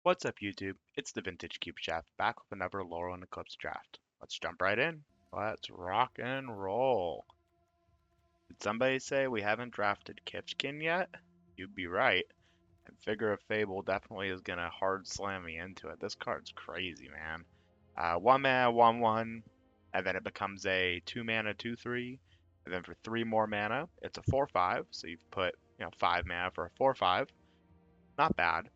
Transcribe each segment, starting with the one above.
What's up, YouTube? It's the Vintage Cube Chef back with another Lorwyn Eclipsed Draft. Let's jump right in. Let's rock and roll. Did somebody say we haven't drafted Kipchkin yet? You'd be right. And Figure of Fable definitely is gonna hard slam me into it. This card's crazy, man. 1 mana, 1/1, and then it becomes a 2 mana, 2/3, and then for 3 more mana, it's a 4/5. So you've put 5 mana for a 4/5. Not bad.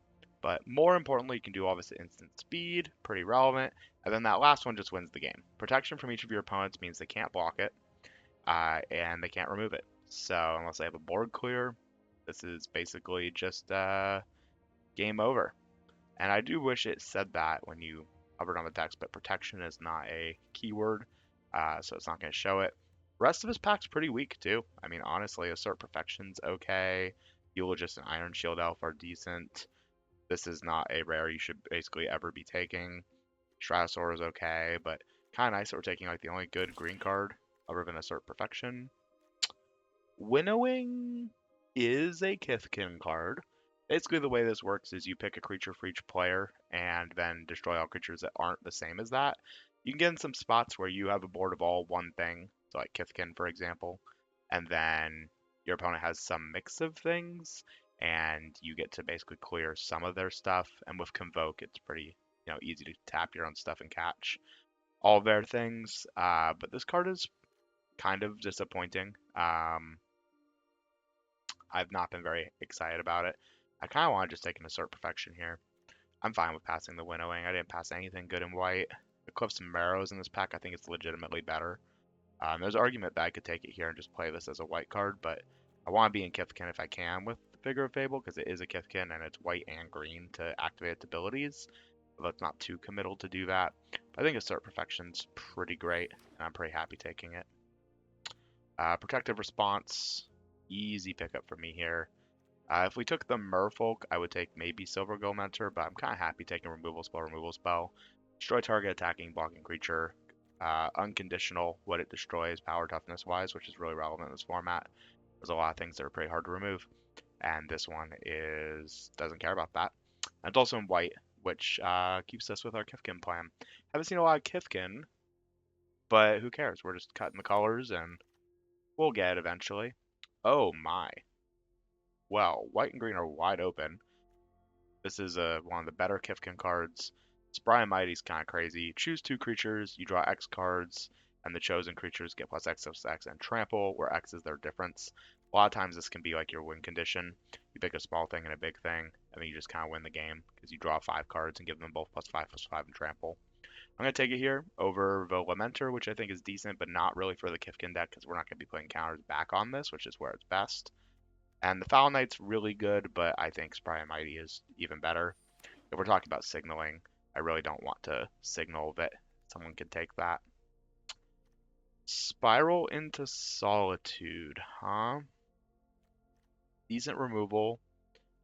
But more importantly, you can do all this at instant speed, pretty relevant. And then that last one just wins the game. Protection from each of your opponents means they can't block it, and they can't remove it. So unless they have a board clear, this is basically just game over. And I do wish it said that when you hovered on the text, but protection is not a keyword, so it's not going to show it. Rest of his pack's pretty weak too. I mean, honestly, Assert Perfection's okay. Eulogist and Iron Shield Elf are decent. This is not a rare you should basically ever be taking. Stratosaur is okay, but kind of nice that we're taking like the only good green card other than Assert Perfection. Winnowing is a Kithkin card. Basically, the way this works is you pick a creature for each player and then destroy all creatures that aren't the same as that. You can get in some spots where you have a board of all one thing, so like Kithkin, for example, and then your opponent has some mix of things, and you get to basically clear some of their stuff. And with Convoke, it's pretty easy to tap your own stuff and catch all of their things. But this card is kind of disappointing. I've not been very excited about it. I kind of want to just take an Assert Perfection here. I'm fine with passing the Winnowing. I didn't pass anything good in white. Eclipse and Marrows in this pack, I think it's legitimately better. There's an argument that I could take it here and just play this as a white card, but I want to be in Kithkin if I can with the Figure of Fable, because it is a Kithkin and it's white and green to activate its abilities. But it's not too committal to do that. But I think Assert Perfection's pretty great, and I'm pretty happy taking it. Protective Response, easy pickup for me here. If we took the Merfolk, I would take maybe Silver Gold Mentor, but I'm kind of happy taking Removal Spell. Destroy target attacking, blocking creature. Unconditional, what it destroys power toughness wise, which is really relevant in this format. There's a lot of things that are pretty hard to remove, and this one doesn't care about that. And it's also in white, which keeps us with our Kithkin plan. Haven't seen a lot of Kithkin, but who cares? We're just cutting the colors, and we'll get it eventually. Oh my. Well, white and green are wide open. This is one of the better Kithkin cards. Spry and Mighty's kind of crazy. Choose 2 creatures, you draw X cards, and the chosen creatures get +X and trample, where X is their difference. A lot of times this can be like your win condition. You pick a small thing and a big thing, and then you just kind of win the game, because you draw 5 cards and give them both +5/+5 and trample. I'm going to take it here over the Lamenter, which I think is decent, but not really for the Kithkin deck, because we're not going to be putting counters back on this, which is where it's best. And the Foul Knight's really good, but I think Spry and Mighty is even better. If we're talking about signaling, I really don't want to signal that someone can take that. Spiral into Solitude, huh? Decent removal.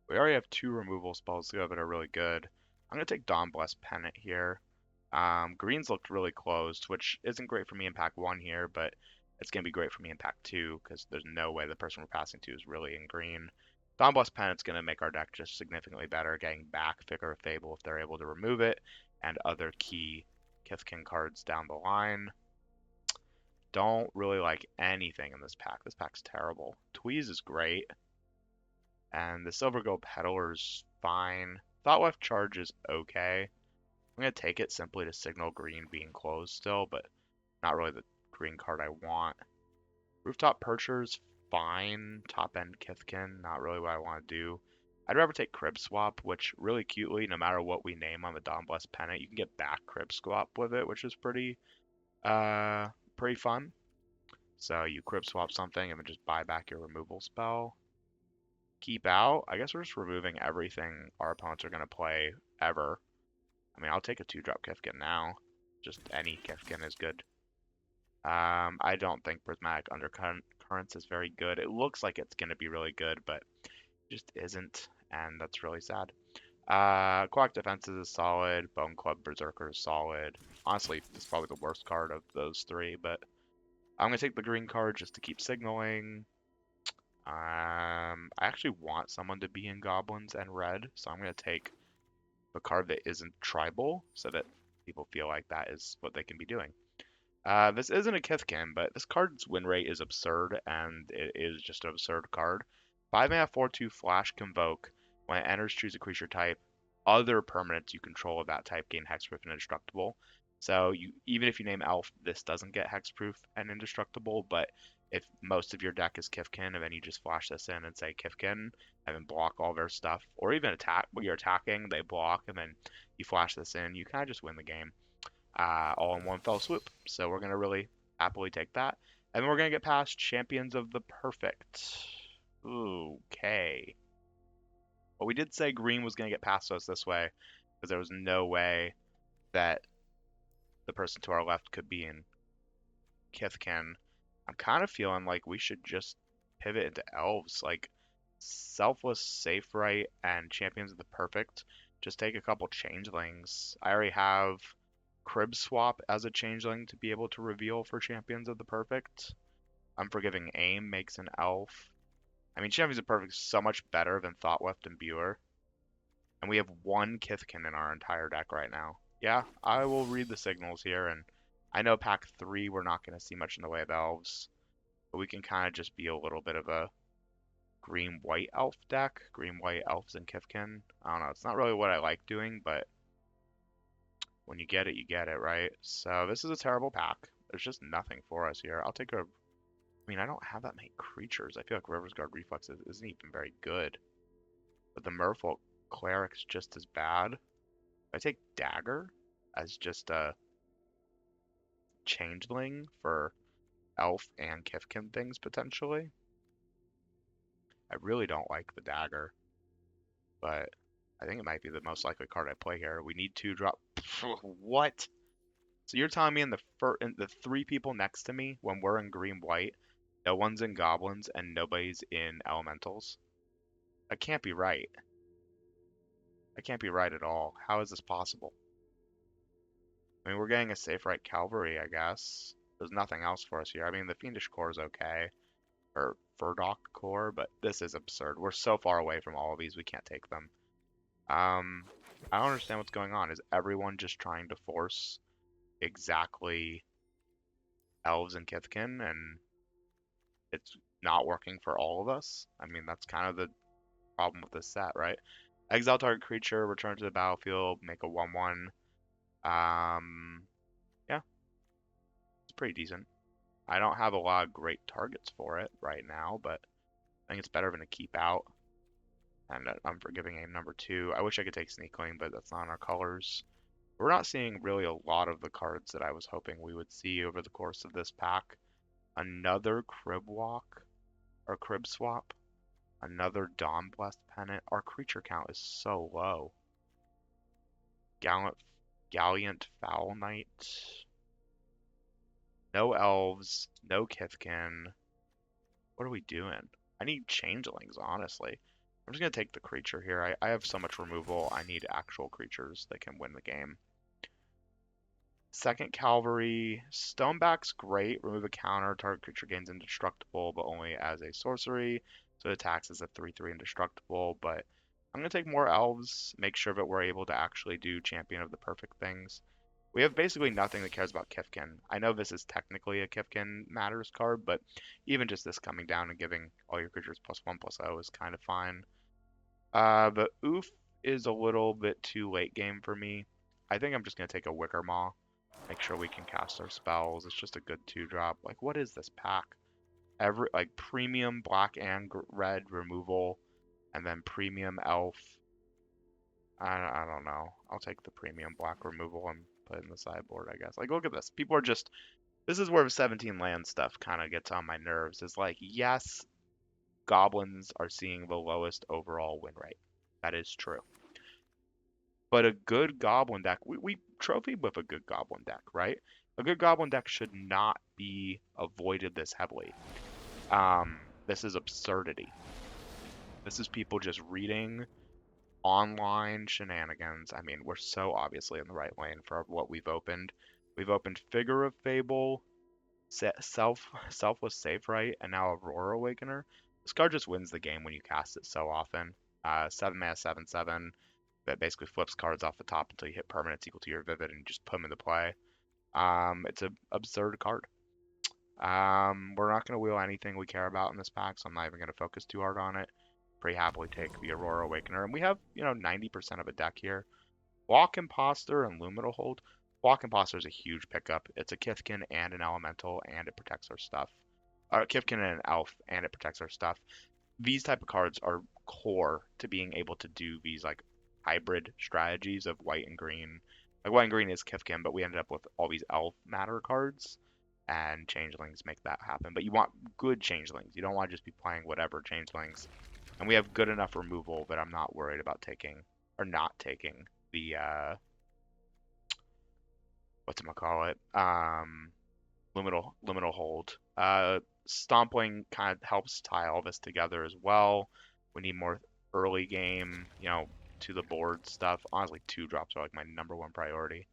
We already have 2 removal spells that are really good. I'm going to take Dawnblessed Pennant here. Greens looked really closed, which isn't great for me in pack 1 here, but it's going to be great for me in pack 2, because there's no way the person we're passing to is really in green. Dawnblessed Pennant's going to make our deck just significantly better, getting back Figure of Fable if they're able to remove it, and other key Kithkin cards down the line. Don't really like anything in this pack. This pack's terrible. Tweeze is great, and the Silver Gold Peddler's fine. Thought Charge is okay. I'm going to take it simply to signal green being closed still, but not really the green card I want. Rooftop Percher's fine. Top end Kithkin, not really what I want to do. I'd rather take Crib Swap, which really cutely, no matter what we name on the Dawnblessed Pennant, you can get back Crib Swap with it, which is pretty fun. So you Crib Swap something and then just buy back your removal spell. Keep out. I guess we're just removing everything our opponents are going to play ever. I mean, I'll take a 2-drop Kithkin now. Just any Kithkin is good. I don't think Prismatic Undercurrents is very good. It looks like it's going to be really good, but it just isn't, and that's really sad. Quack Defenses is solid. Bone Club Berserker is solid. Honestly, it's probably the worst card of those 3, but I'm going to take the green card just to keep signaling. I actually want someone to be in Goblins and red, so I'm going to take a card that isn't tribal so that people feel like that is what they can be doing. This isn't a Kithkin, but this card's win rate is absurd, and it is just an absurd card. 5 mana 4/2 Flash Convoke. When it enters, choose a creature type. Other permanents you control of that type gain hexproof and indestructible. So even if you name Elf, this doesn't get hexproof and indestructible, but if most of your deck is Kithkin, and then you just flash this in and say Kithkin, and then block all their stuff, or even attack when you're attacking, they block, and then you flash this in, you kind of just win the game all in one fell swoop. So we're going to really happily take that. And then we're going to get past Champions of the Perfect. Okay. Well, we did say green was going to get past us this way because there was no way that the person to our left could be in Kithkin. I'm kind of feeling like we should just pivot into elves, like Selfless Safe Right and Champions of the Perfect. Just take a couple changelings. I already have Crib Swap as a changeling to be able to reveal for Champions of the Perfect. Unforgiving Aim makes an elf. I mean, Champions of the Perfect is so much better than Thoughtweft and Buer. And we have one Kithkin in our entire deck right now. Yeah, I will read the signals here, and I know pack 3 we're not going to see much in the way of elves, but we can kind of just be a little bit of a green-white elf deck. Green-white elves and Kithkin. I don't know, it's not really what I like doing, but when you get it, right? So this is a terrible pack. There's just nothing for us here. I'll take a... I mean, I don't have that many creatures. I feel like River's Guard Reflex isn't even very good. But the Merfolk Cleric's just as bad. I take Dagger as just a changeling for elf and Kithkin things potentially. I really don't like the Dagger, but I think it might be the most likely card I play here. We need to drop... What? So you're telling me in the 3 people next to me, when we're in green-white, no one's in goblins and nobody's in elementals? That can't be right. That can't be right at all. How is this possible? I mean, we're getting a Safe Right Cavalry, I guess. There's nothing else for us here. I mean, the Fiendish Core is okay, or Furdock Core, but this is absurd. We're so far away from all of these, we can't take them. I don't understand what's going on. Is everyone just trying to force exactly Elves and Kithkin, and it's not working for all of us? I mean, that's kind of the problem with this set, right? Exile target creature, return to the battlefield, make a 1/1. Yeah, it's pretty decent. I don't have a lot of great targets for it right now, but I think it's better than a keep out. And Unforgiving Aim number 2. I wish I could take Sneakling, but that's not in our colors. We're not seeing really a lot of the cards that I was hoping we would see over the course of this pack. Another Crib Walk, or Crib Swap. Another Dawnblessed Pennant. Our creature count is so low. Gallant Foul Knight. No elves, no Kithkin. What are we doing? I need changelings, honestly. I'm just going to take the creature here. I have so much removal. I need actual creatures that can win the game. Second Cavalry. Stoneback's great. Remove a counter. Target creature gains indestructible, but only as a sorcery. So it attacks as a 3/3 indestructible, but I'm going to take more elves. Make sure that we're able to actually do Champion of the Perfect things. We have basically nothing that cares about Kithkin. I know this is technically a Kithkin Matters card, but even just this coming down and giving all your creatures +1/+0 is kind of fine. The Oof is a little bit too late game for me. I think I'm just going to take a Wicker Maw. Make sure we can cast our spells. It's just a good 2-drop. Like, what is this pack? Like, premium black and red removal, and then premium elf. I don't know. I'll take the premium black removal and put it in the sideboard, I guess. Like, look at this. People are just... This is where the 17 land stuff kind of gets on my nerves. It's like, yes, goblins are seeing the lowest overall win rate. That is true. But a good goblin deck, we trophied with a good goblin deck, right? A good goblin deck should not be avoided this heavily. This is absurdity. This is people just reading online shenanigans. I mean, we're so obviously in the right lane for what we've opened. We've opened Figure of Fable, Selfless Safe Right, and now Aurora Awakener. This card just wins the game when you cast it so often. 7 mana, 7/7. that basically flips cards off the top until you hit permanents equal to your Vivid and you just put them into play. It's an absurd card. We're not going to wheel anything we care about in this pack, so I'm not even going to focus too hard on it. Pretty happily take the Aurora Awakener, and we have, 90% of a deck here. Walk Imposter and Luminal Hold. Walk Imposter is a huge pickup. It's a Kithkin and an Elemental, and it protects our stuff. Kithkin and an Elf, and it protects our stuff. These type of cards are core to being able to do these like hybrid strategies of white and green. Like white and green is Kithkin, but we ended up with all these Elf matter cards, and Changelings make that happen. But you want good Changelings. You don't want to just be playing whatever Changelings. And we have good enough removal that I'm not worried about taking or not taking the whatchamacallit, liminal hold. Stomping kind of helps tie all this together as well. We need more early game, to the board stuff. Honestly, 2-drops are like my #1 priority.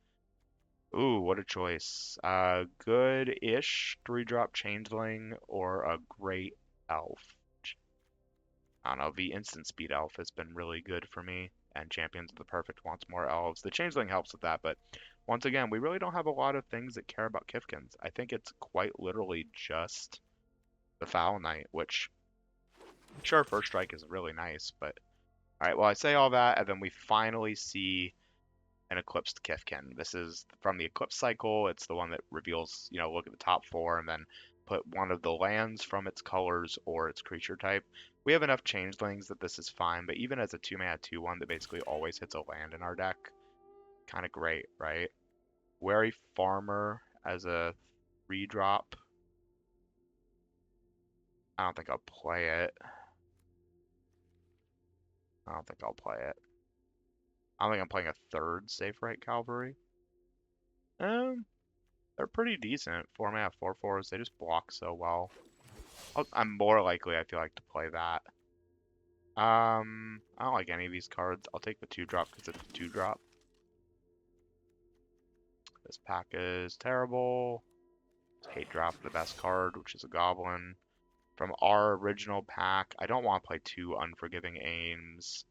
Ooh, what a choice. Good-ish 3-drop Changeling or a great elf. I don't know, the instant speed elf has been really good for me, and Champions of the Perfect wants more elves. The Changeling helps with that, but once again, we really don't have a lot of things that care about Kifkins. I think it's quite literally just the Foul Knight, which, sure, First Strike is really nice, but... Alright, well, I say all that, and then we finally see an Eclipsed Kifkin. This is from the Eclipse cycle. It's the one that reveals, look at the top 4, and then put one of the lands from its colors or its creature type. We have enough Changelings that this is fine, but even as a 2-mana 2/1 that basically always hits a land in our deck, kind of great, right? Wary Farmer as a 3-drop. I don't think I'll play it. I don't think I'll play it. I don't think I'm playing a 3rd Safe Right Cavalry. They're pretty decent. 4-mana 4/4s, they just block so well. I'm more likely, I feel like, to play that. I don't like any of these cards. I'll take the 2-drop because it's a 2-drop. This pack is terrible. It's hate drop the best card, which is a Goblin. From our original pack, I don't want to play 2 Unforgiving Aims.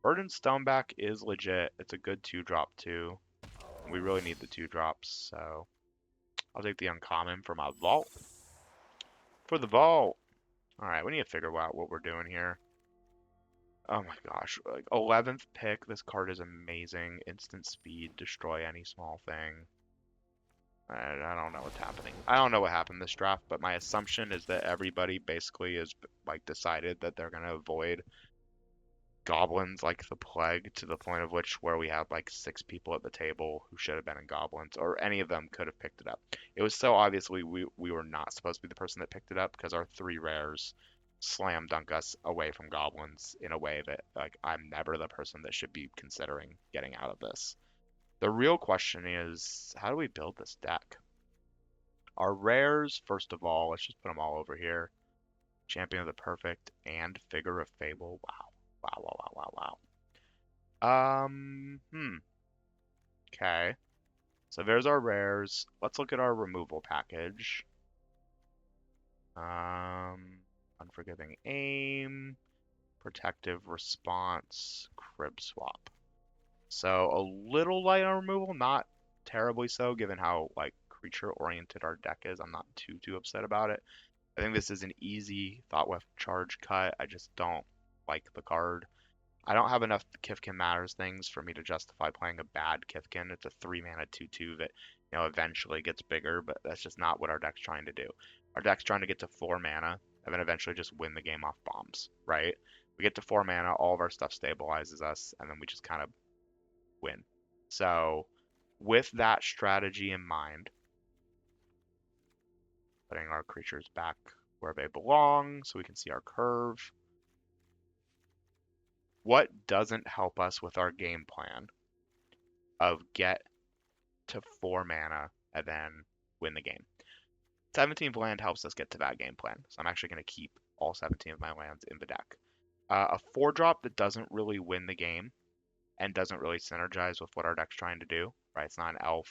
Burden Stoneback is legit. It's a good 2-drop too. We really need the 2-drops, so I'll take the uncommon for my vault. For the vault! Alright, we need to figure out what we're doing here. Oh my gosh, like 11th pick, this card is amazing. Instant speed, destroy any small thing. I don't know what's happening. I don't know what happened this draft, but my assumption is that everybody basically has like decided that they're gonna avoid goblins like the plague, to the point of which where we have like 6 people at the table who should have been in goblins, or any of them could have picked it up. It was so obviously we were not supposed to be the person that picked it up because our 3 rares slam dunk us away from goblins in a way that like I'm never the person that should be considering getting out of this. The real question is, how do we build this deck? Our rares, first of all, let's just put them all over here. Champion of the Perfect and Figure of Fable. Wow. Wow, wow, wow, wow, wow. Okay. So there's our rares. Let's look at our removal package. Unforgiving Aim, Protective Response, Crib Swap. So a little light on removal, not terribly so, given how like creature-oriented our deck is. I'm not too upset about it. I think this is an easy Thoughtweft charge cut. I just don't like the card. I don't have enough Kifkin Matters things for me to justify playing a bad Kifkin. It's a 3-mana 2/2 that, eventually gets bigger, but that's just not what our deck's trying to do. Our deck's trying to get to 4 mana and then eventually just win the game off bombs, right? We get to 4 mana, all of our stuff stabilizes us, and then we just kind of win. So, with that strategy in mind, putting our creatures back where they belong so we can see our curve. What doesn't help us with our game plan of get to 4 mana and then win the game? 17th land helps us get to that game plan, so I'm actually going to keep all 17 of my lands in the deck. A 4-drop that doesn't really win the game and doesn't really synergize with what our deck's trying to do, right? It's not an elf,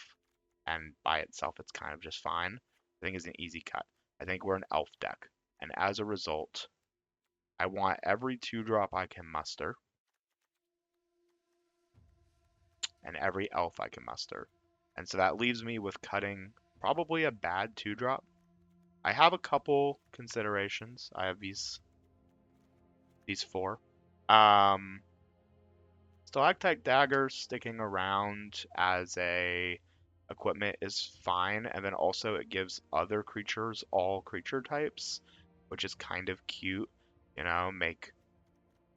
and by itself it's kind of just fine. I think is an easy cut. I think we're an elf deck, and as a result, I want every 2-drop I can muster. and every elf I can muster. And so that leaves me with cutting probably a bad 2-drop. I have a couple considerations. I have these four. Stalactite dagger sticking around as a equipment is fine, and then also it gives other creatures all creature types, which is kind of cute. You know, make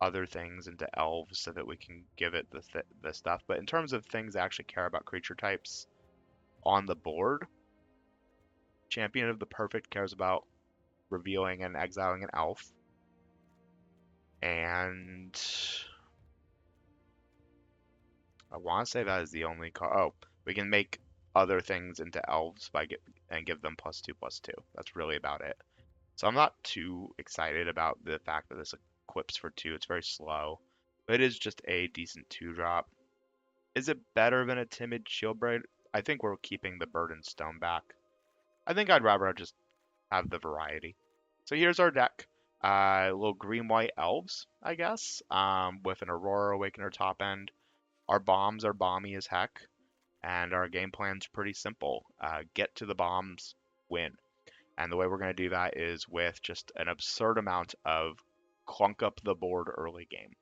other things into elves so that we can give it the stuff. But in terms of things that actually care about creature types on the board, Champion of the Perfect cares about revealing and exiling an elf. And I want to say that is the only card. Oh, we can make other things into elves and give them +2/+2. That's really about it. So I'm not too excited about the fact that this equips for 2. It's very slow, but it is just a decent 2-drop. Is it better than a Timid Shieldbraid? I think we're keeping the Burden Stone back. I think I'd rather just have the variety. So here's our deck. Little green-white elves, I guess, with an Aurora Awakener top end. Our bombs are bomby as heck, and our game plan's pretty simple. Get to the bombs, win. And the way we're going to do that is with just an absurd amount of clunk up the board early game.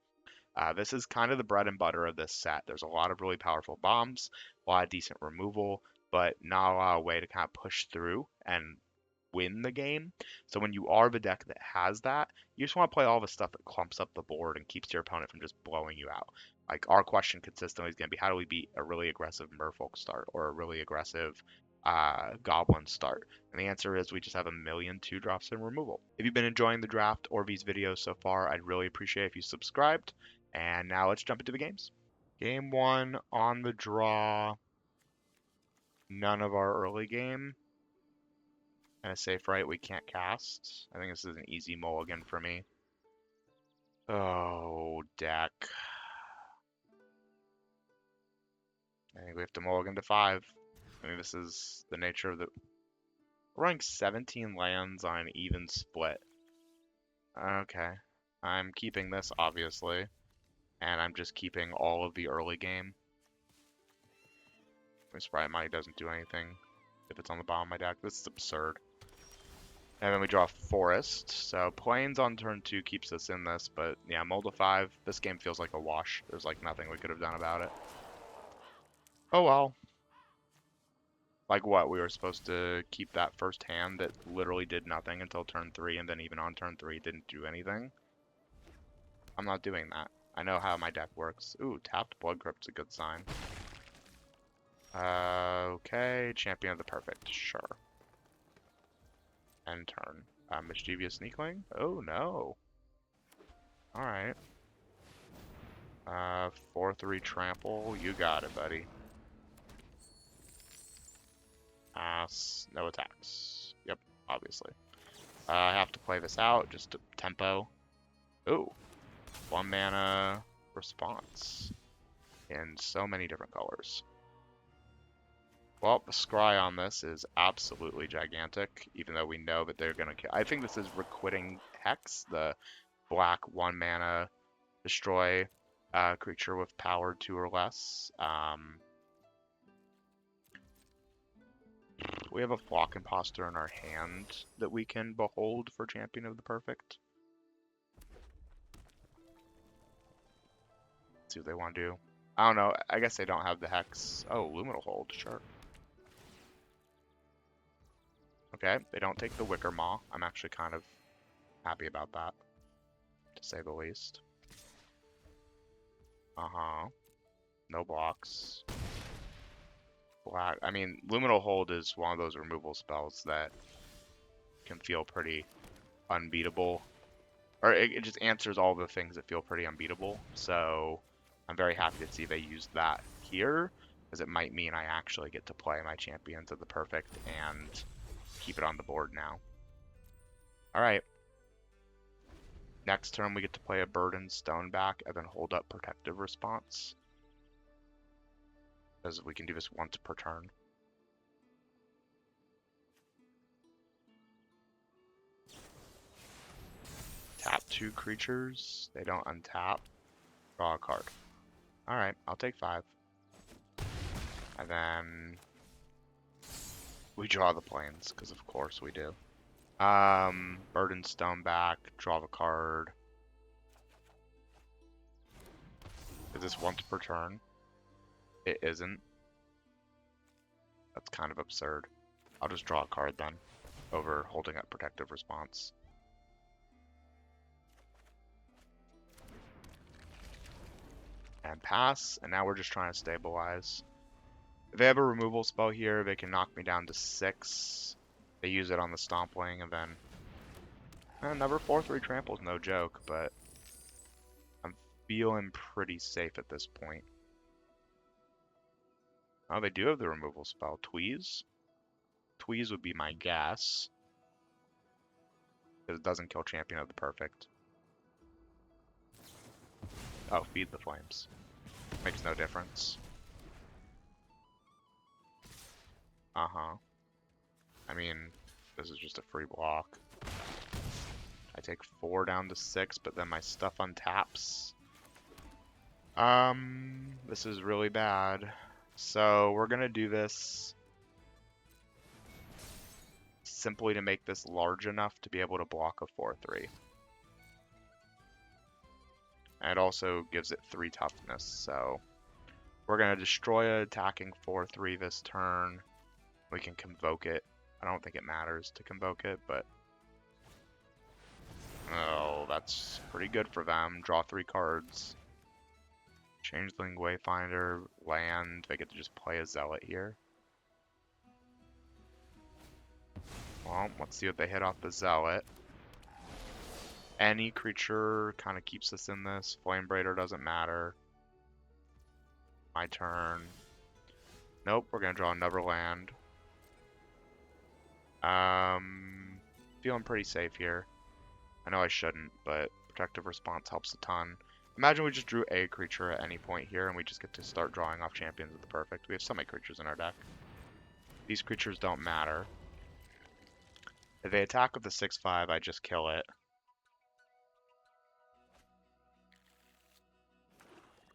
This is kind of the bread and butter of this set. There's a lot of really powerful bombs, a lot of decent removal, but not a lot of way to kind of push through and win the game. So when you are the deck that has that, you just want to play all the stuff that clumps up the board and keeps your opponent from just blowing you out. Like our question consistently is going to be, how do we beat a really aggressive Merfolk start or a really aggressive Goblin start? And the answer is we just have a million 2-drops in removal. If you've been enjoying the draft or these videos so far, I'd really appreciate if you subscribed. And now let's jump into the games. Game 1 on the draw. None of our early game. And a safe right we can't cast. I think this is an easy mulligan for me. Oh, deck. I think we have to mulligan to 5. I mean, this is the nature of the... We're running 17 lands on an even split. Okay. I'm keeping this, obviously. And I'm just keeping all of the early game. My Sprite Money doesn't do anything if it's on the bottom of my deck. This is absurd. And then we draw Forest. So Plains on turn 2 keeps us in this, but yeah, mull to 5. This game feels like a wash. There's like nothing we could have done about it. Oh well. Like what? We were supposed to keep that first hand that literally did nothing until turn 3, and then even on turn 3 didn't do anything? I'm not doing that. I know how my deck works. Ooh, tapped Blood Crypt's a good sign. Okay, Champion of the Perfect, sure. End turn. Mischievous Sneakling? Oh no. Alright. 4/3 trample. You got it, buddy. Pass. No attacks. Yep, obviously. I have to play this out just to tempo. Ooh. 1 mana response. In so many different colors. Well, the scry on this is absolutely gigantic, even though we know that they're going to kill. I think this is Requiting Hex, the black 1 mana destroy creature with power 2 or less. We have a Flock Imposter in our hand that we can behold for Champion of the Perfect. Let's see what they want to do. I don't know. I guess they don't have the Hex. Oh, Luminal Hold, sure. Okay, they don't take the Wicker Maw. I'm actually kind of happy about that, to say the least. Uh-huh. No blocks. Black. I mean, Luminal Hold is one of those removal spells that can feel pretty unbeatable. Or it just answers all the things that feel pretty unbeatable. So I'm very happy to see they used that here, because it might mean I actually get to play my Champions of the Perfect and keep it on the board now. Alright. Next turn we get to play a Burden Stoneback and then hold up Protective Response. Because we can do this once per turn. Tap 2 creatures. They don't untap. Draw a card. Alright, I'll take 5. And then we draw the plains, because of course we do. Burden Stone back, draw the card. Is this once per turn? It isn't. That's kind of absurd. I'll just draw a card then, over holding up Protective Response. And pass, and now we're just trying to stabilize. If they have a removal spell here, they can knock me down to 6. They use it on the Stompling, and then another 4/3 trample is no joke, but I'm feeling pretty safe at this point. Oh, they do have the removal spell. Tweeze? Tweeze would be my guess, because it doesn't kill Champion of the Perfect. Oh, Feed the Flames. Makes no difference. Uh-huh. I mean, this is just a free block. I take 4 down to 6, but then my stuff untaps. This is really bad. So we're gonna do this simply to make this large enough to be able to block a 4/3. And it also gives it 3 toughness, so we're gonna destroy a attacking 4/3 this turn. We can convoke it. I don't think it matters to convoke it, but oh, that's pretty good for them. Draw 3 cards. Changeling, Wayfinder, land. They get to just play a Zealot here. Well, let's see what they hit off the Zealot. Any creature kind of keeps us in this. Flame Braider doesn't matter. My turn. Nope, we're gonna draw another land. Feeling pretty safe here. I know I shouldn't, but Protective Response helps a ton. Imagine we just drew a creature at any point here, and we just get to start drawing off Champions of the Perfect. We have so many creatures in our deck. These creatures don't matter. If they attack with the 6/5, I just kill it.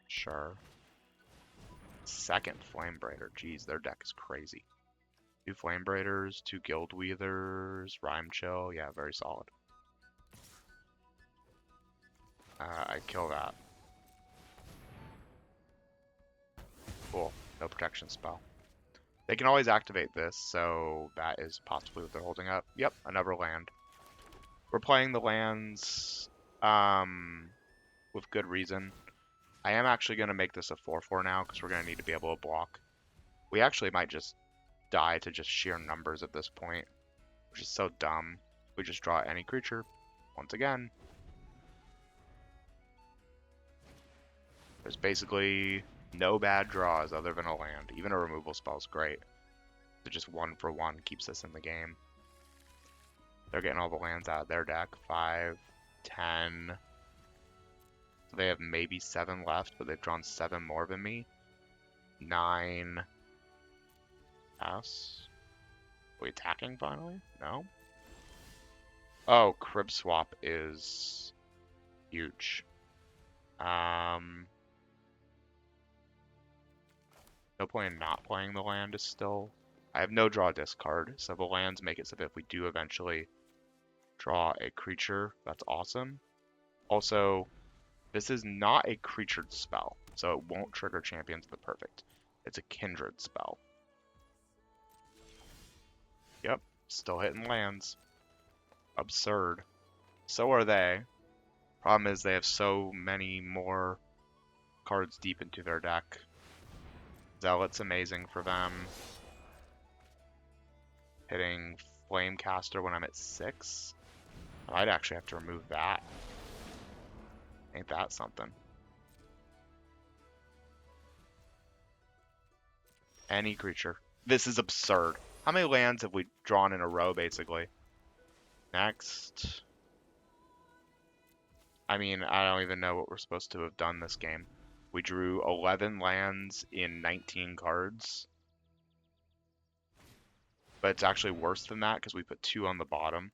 Sure. Second Flame Braider. Jeez, their deck is crazy. 2 Flame Braiders, 2 Guild Weavers, Rhyme Chill. Yeah, very solid. I kill that. Cool. No protection spell. They can always activate this, so that is possibly what they're holding up. Yep, another land. We're playing the lands with good reason. I am actually going to make this a 4/4 now, because we're going to need to be able to block. We actually might just die to just sheer numbers at this point, which is so dumb. We just draw any creature once again. There's basically no bad draws other than a land. Even a removal spell is great. So just 1/1 keeps us in the game. They're getting all the lands out of their deck. 5, 10. So they have maybe 7 left, but they've drawn 7 more than me. 9. Pass. Are we attacking finally? No? Oh, Crib Swap is huge. No point in not playing the land is still... I have no draw discard, so the lands make it so that if we do eventually draw a creature, that's awesome. Also, this is not a creatured spell, so it won't trigger Champions of the Perfect. It's a kindred spell. Yep, still hitting lands. Absurd. So are they. Problem is they have so many more cards deep into their deck. Zealot's amazing for them. Hitting Flamecaster when I'm at 6. I might actually have to remove that. Ain't that something? Any creature. This is absurd. How many lands have we drawn in a row, basically? Next. I mean, I don't even know what we're supposed to have done this game. We drew 11 lands in 19 cards. But it's actually worse than that because we put 2 on the bottom.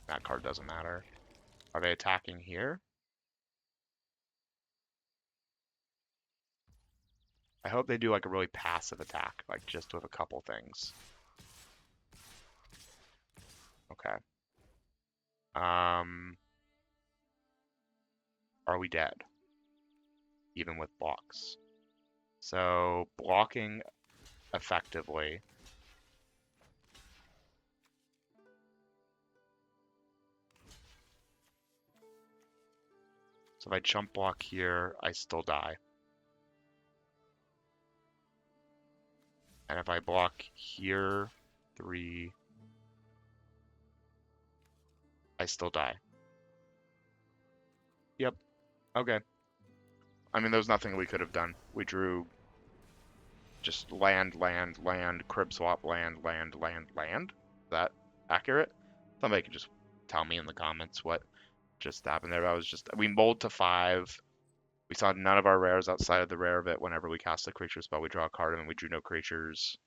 That card doesn't matter. Are they attacking here? I hope they do like a really passive attack, like just with a couple things. Okay. Are we dead? Even with blocks. So blocking effectively. So if I jump block here, I still die. And if I block here, 3, I still die. Yep. Okay. I mean, there's nothing we could have done. We drew just land, land, land, crib swap, land, land, land, land. Is that accurate? Somebody could just tell me in the comments what just happened there. That was just, we mulled to 5. We saw none of our rares outside of the rare of it. Whenever we cast a creature spell, we draw a card and we drew no creatures.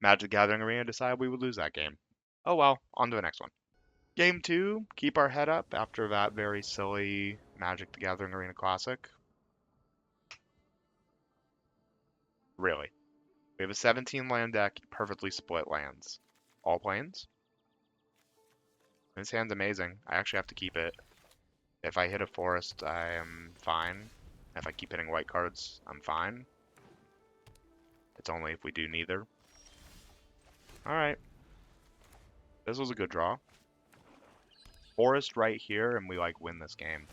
Magic the Gathering Arena decided we would lose that game. Oh well, on to the next one. Game 2, keep our head up after that very silly Magic the Gathering Arena Classic. Really. We have a 17 land deck, perfectly split lands. All planes. This hand's amazing. I actually have to keep it. If I hit a forest, I am fine. If I keep hitting white cards, I'm fine. It's only if we do neither. Alright. This was a good draw. Forest right here, and we like win this game.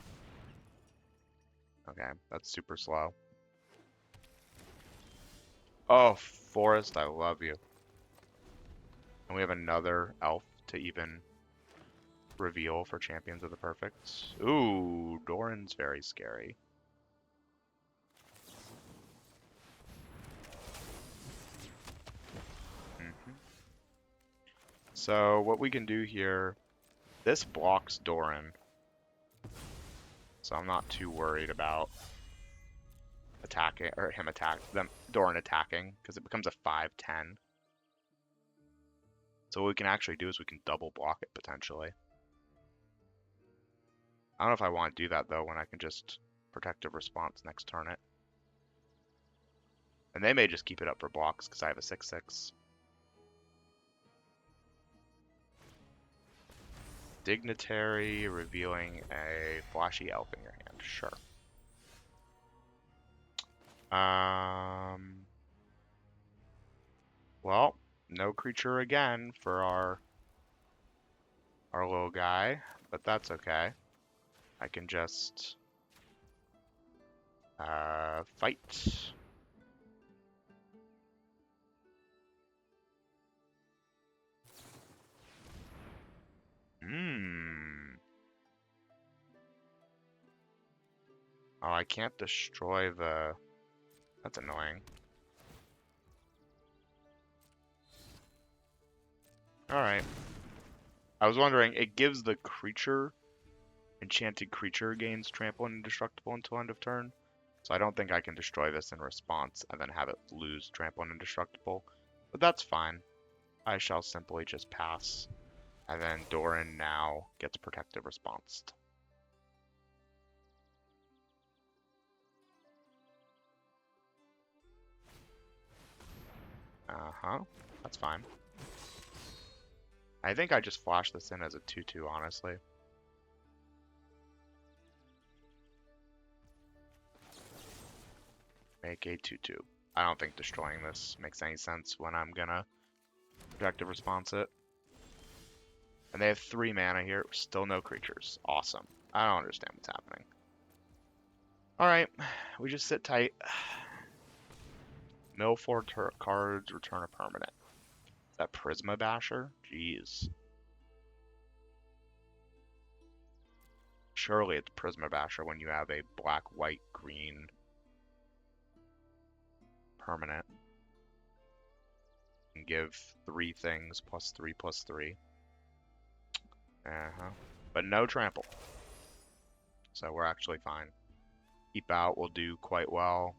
Okay, that's super slow. Oh, Forest, I love you. And we have another elf to even reveal for Champions of the Perfect. Ooh, Doran's very scary. So what we can do here, this blocks Doran. So I'm not too worried about attacking, or him Doran attacking, because it becomes a 5/10. So what we can actually do is we can double block it potentially. I don't know if I want to do that though when I can just protective response next turn it. And they may just keep it up for blocks because I have a 6/6. Dignitary, revealing a flashy elf in your hand. Sure. Well, no creature again for our little guy, but that's okay. I can just fight. Oh, I can't destroy the... That's annoying. Alright. I was wondering, it gives the creature, enchanted creature gains trample and indestructible until end of turn. So I don't think I can destroy this in response and then have it lose trample and indestructible. But that's fine. I shall simply just pass. And then Doran now gets protective response. Uh-huh. That's fine. I think I just flash this in as a 2/2, honestly. Make a 2/2. I don't think destroying this makes any sense when I'm gonna protective response it. And they have 3 mana here, still no creatures. Awesome. I don't understand what's happening. Alright, we just sit tight. Mill 4 cards, return a permanent. Is that Prisma Basher? Jeez. Surely it's Prisma Basher when you have a black, white, green permanent. And give 3 things, +3/+3. But no trample. So we're actually fine. Keep out will do quite well.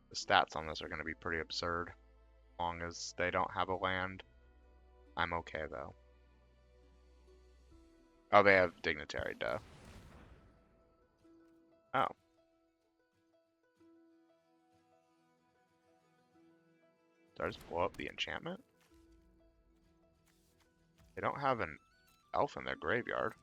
The stats on this are going to be pretty absurd. As long as they don't have a land, I'm okay though. Oh, they have Dignitary, duh. Oh. Did I just blow up the enchantment? They don't have an elf in their graveyard.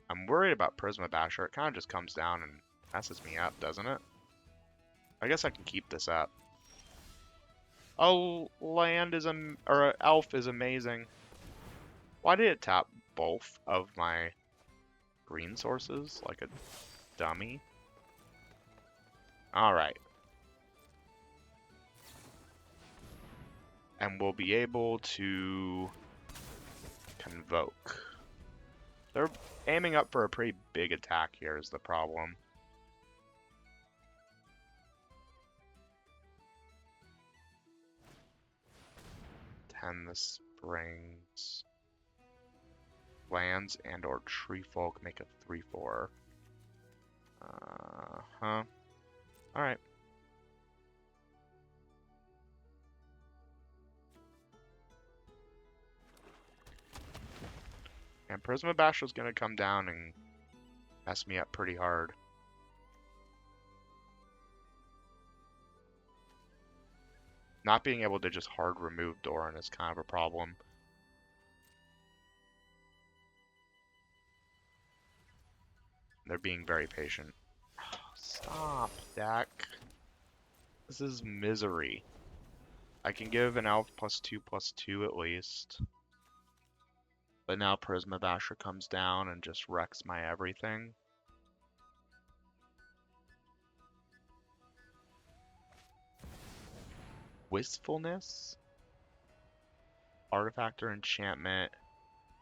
I'm worried about Prisma Basher. It kind of just comes down and messes me up, doesn't it? I guess I can keep this up. Oh, land is or elf is amazing. Why did it tap both of my green sources like a dummy? Alright. And we'll be able to convoke. They're aiming up for a pretty big attack here is the problem. The springs. Lands and or tree folk make a 3/4. Alright. And Prisma Bashal's gonna come down and mess me up pretty hard. Not being able to just hard remove Doran is kind of a problem. They're being very patient. Stop, Dak. This is misery. I can give an elf +2/+2 at least. But now Prisma Basher comes down and just wrecks my everything. Wistfulness? Artifact or enchantment.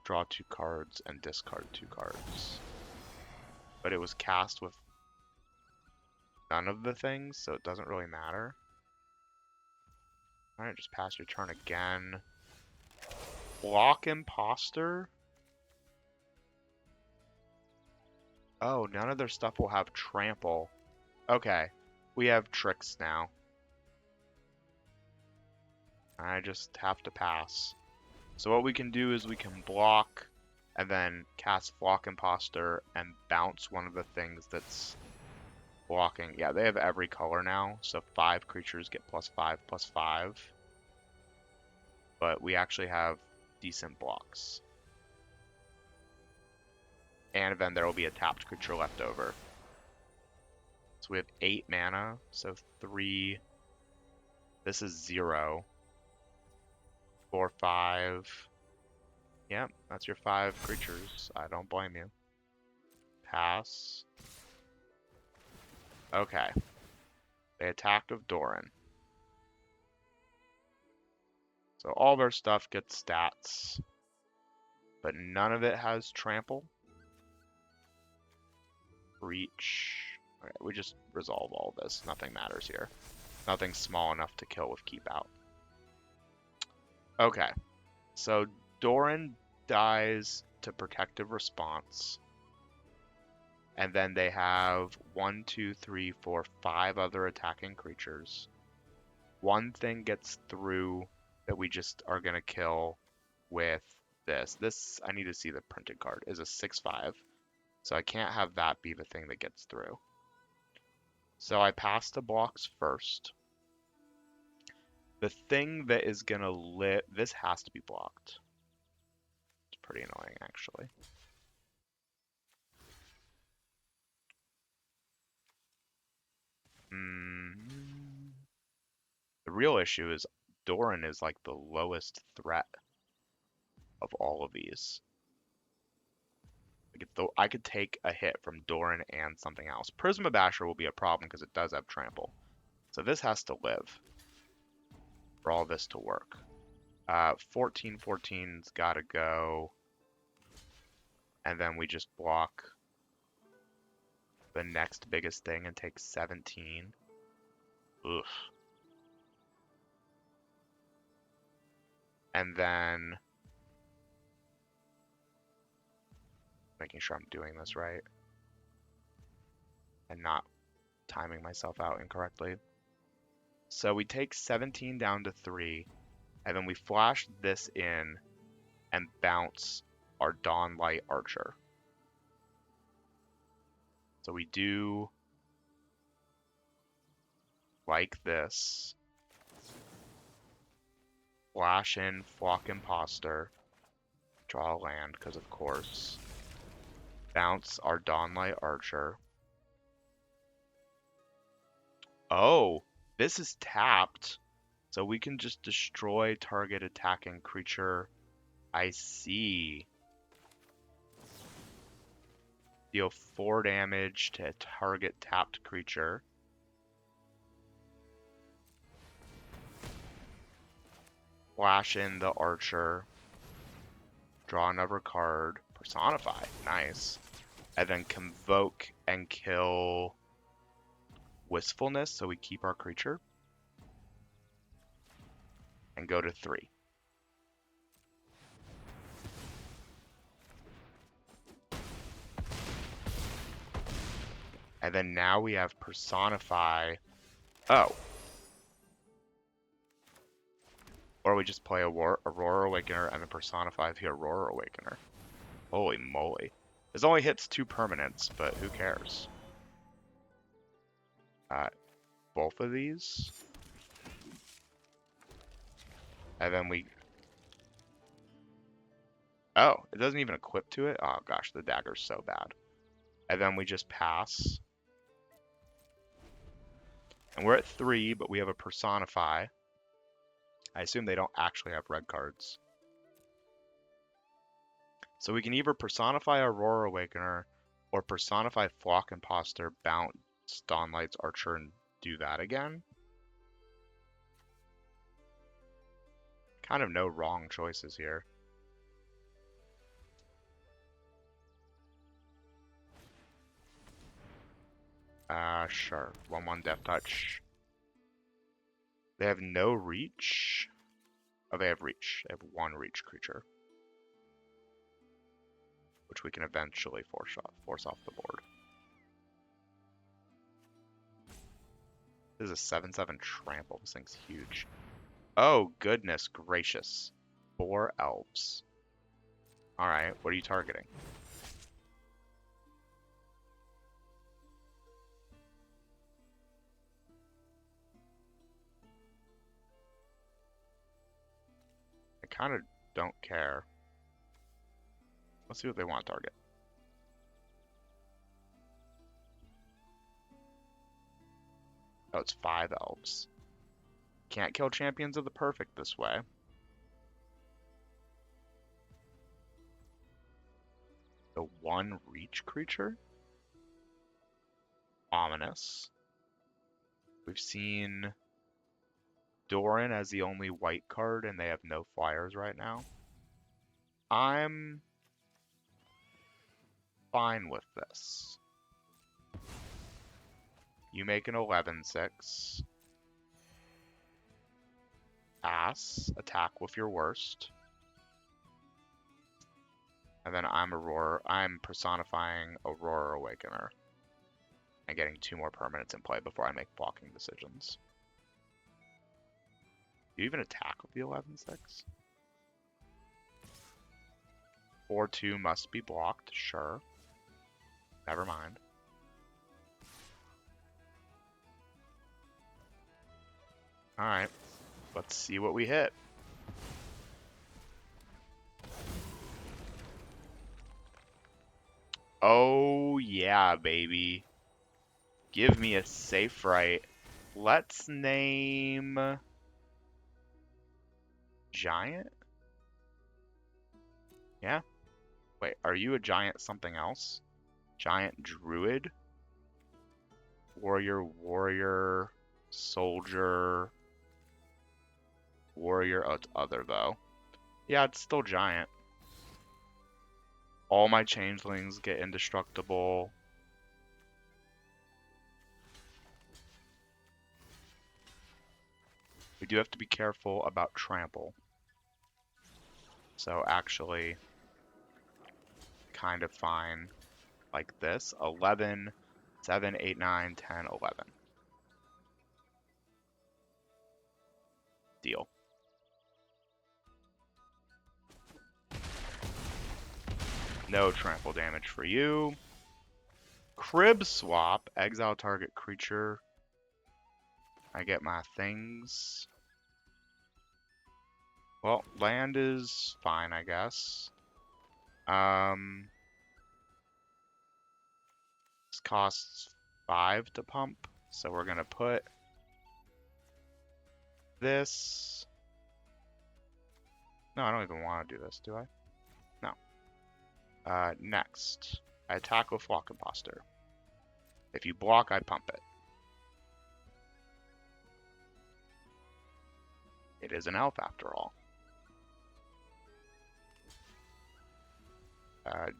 Draw 2 cards and discard 2 cards. But it was cast with none of the things, so it doesn't really matter. Alright, just pass your turn again. Block Imposter? Oh, none of their stuff will have trample. Okay, we have tricks now. I just have to pass. So what we can do is we can block and then cast Flock Imposter and bounce one of the things that's blocking. Yeah, they have every color now, so 5 creatures get +5/+5. But we actually have decent blocks. And then there will be a tapped creature left over. So we have 8 mana, so 3. This is 0. 4, 5. Yep, that's your 5 creatures. I don't blame you. Pass. Okay. They attacked with Doran. So all their stuff gets stats. But none of it has trample. Reach. Okay, we just resolve all this. Nothing matters here. Nothing small enough to kill with keep out. Okay. So Doran dies to protective response. And then they have 1, 2, 3, 4, 5 other attacking creatures. One thing gets through that we just are going to kill with this. This, I need to see the printed card, is a 6/5. So I can't have that be the thing that gets through. So I pass the blocks first. The thing that is going to live, this has to be blocked. It's pretty annoying, actually. The real issue is Doran is like the lowest threat of all of these. Like if I could take a hit from Doran and something else. Prisma Basher will be a problem because it does have trample. So this has to live for all this to work. 14/14's got to go. And then we just block the next biggest thing and take 17. Ugh. And then making sure I'm doing this right and not timing myself out incorrectly. So we take 17 down to 3, and then we flash this in and bounce our Dawnlight Archer. So we do like this. Flash in Flock Imposter. Draw a land, because of course. Bounce our Dawnlight Archer. Oh, this is tapped. So we can just destroy target attacking creature. I see. Deal 4 damage to a target tapped creature. Flash in the Archer. Draw another card. Personify. Nice. And then Convoke and kill Wistfulness, so we keep our creature. And go to 3. And then now we have Personify. Oh. Or we just play Aurora Awakener and then Personify the Aurora Awakener. Holy moly. This only hits 2 permanents, but who cares? Both of these. And then we... Oh, it doesn't even equip to it? Oh gosh, the dagger's so bad. And then we just pass. And we're at 3, but we have a Personify. I assume they don't actually have red cards. So we can either Personify Aurora Awakener or Personify Flock Imposter, bounce Dawnlight's Archer, and do that again. Kind of no wrong choices here. Sure. 1/1 Death Touch. They have no reach. Oh, they have reach. They have 1 reach creature, which we can eventually force off the board. This is a 7/7 trample. This thing's huge. Oh, goodness gracious. 4 elves. Alright, what are you targeting? I kind of don't care. Let's see what they want to target. Oh, it's 5 elves. Can't kill Champions of the Perfect this way. The 1 reach creature? Ominous. We've seen Doran as the only white card, and they have no flyers right now. I'm fine with this. You make an 11/6. Pass, attack with your worst. And then I'm personifying Aurora Awakener. And getting 2 more permanents in play before I make blocking decisions. Do you even attack with the 11/6? 4/2 must be blocked, sure. Never mind. Alright, let's see what we hit. Oh yeah, baby. Give me a safe right. Let's name... Giant? Yeah? Wait, are you a giant something else? Giant druid? Warrior, soldier, warrior, oh, it's other though. Yeah, it's still giant. All my changelings get indestructible. We do have to be careful about trample. So actually, kind of fine. Like this, 11, 7, 8, 9, 10, 11. Deal. No trample damage for you. Crib swap. Exile target creature. I get my things. Well, land is fine, I guess. This costs 5 to pump, so we're gonna put this. No, I don't even want to do this, do I? No. Next, I attack with Flock Imposter. If you block, I pump it. It is an elf after all.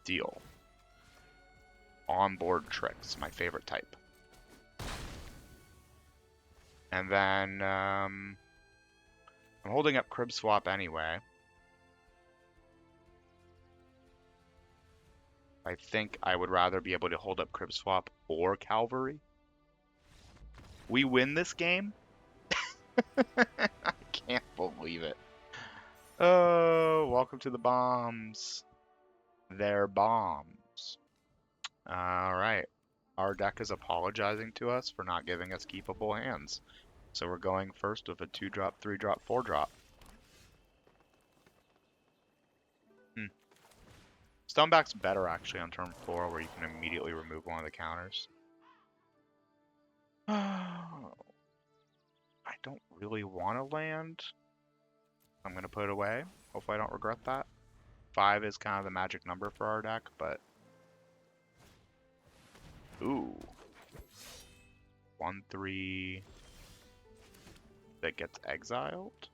Deal. Onboard tricks, my favorite type. And then I'm holding up Crib Swap anyway. I think I would rather be able to hold up Crib Swap or Cavalry. We win this game? I can't believe it. Oh, welcome to the bombs. They're bombs. Alright. Our deck is apologizing to us for not giving us keepable hands. So we're going first with a 2-drop, 3-drop, 4-drop. Stoneback's better actually on turn 4 where you can immediately remove one of the counters. I don't really want to land. I'm going to put it away. Hopefully I don't regret that. 5 is kind of the magic number for our deck, but... Ooh. 1/3 that gets exiled.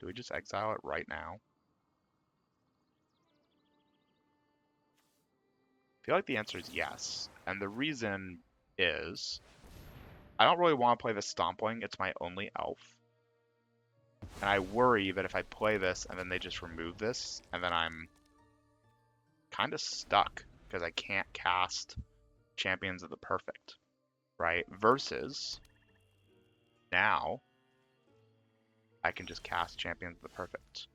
Do we just exile it right now? I feel like the answer is yes. And the reason is I don't really want to play the Stompling. It's my only elf. And I worry that if I play this and then they just remove this, and then I'm kind of stuck because I can't cast Champions of the Perfect, right? Versus now I can just cast Champions of the Perfect,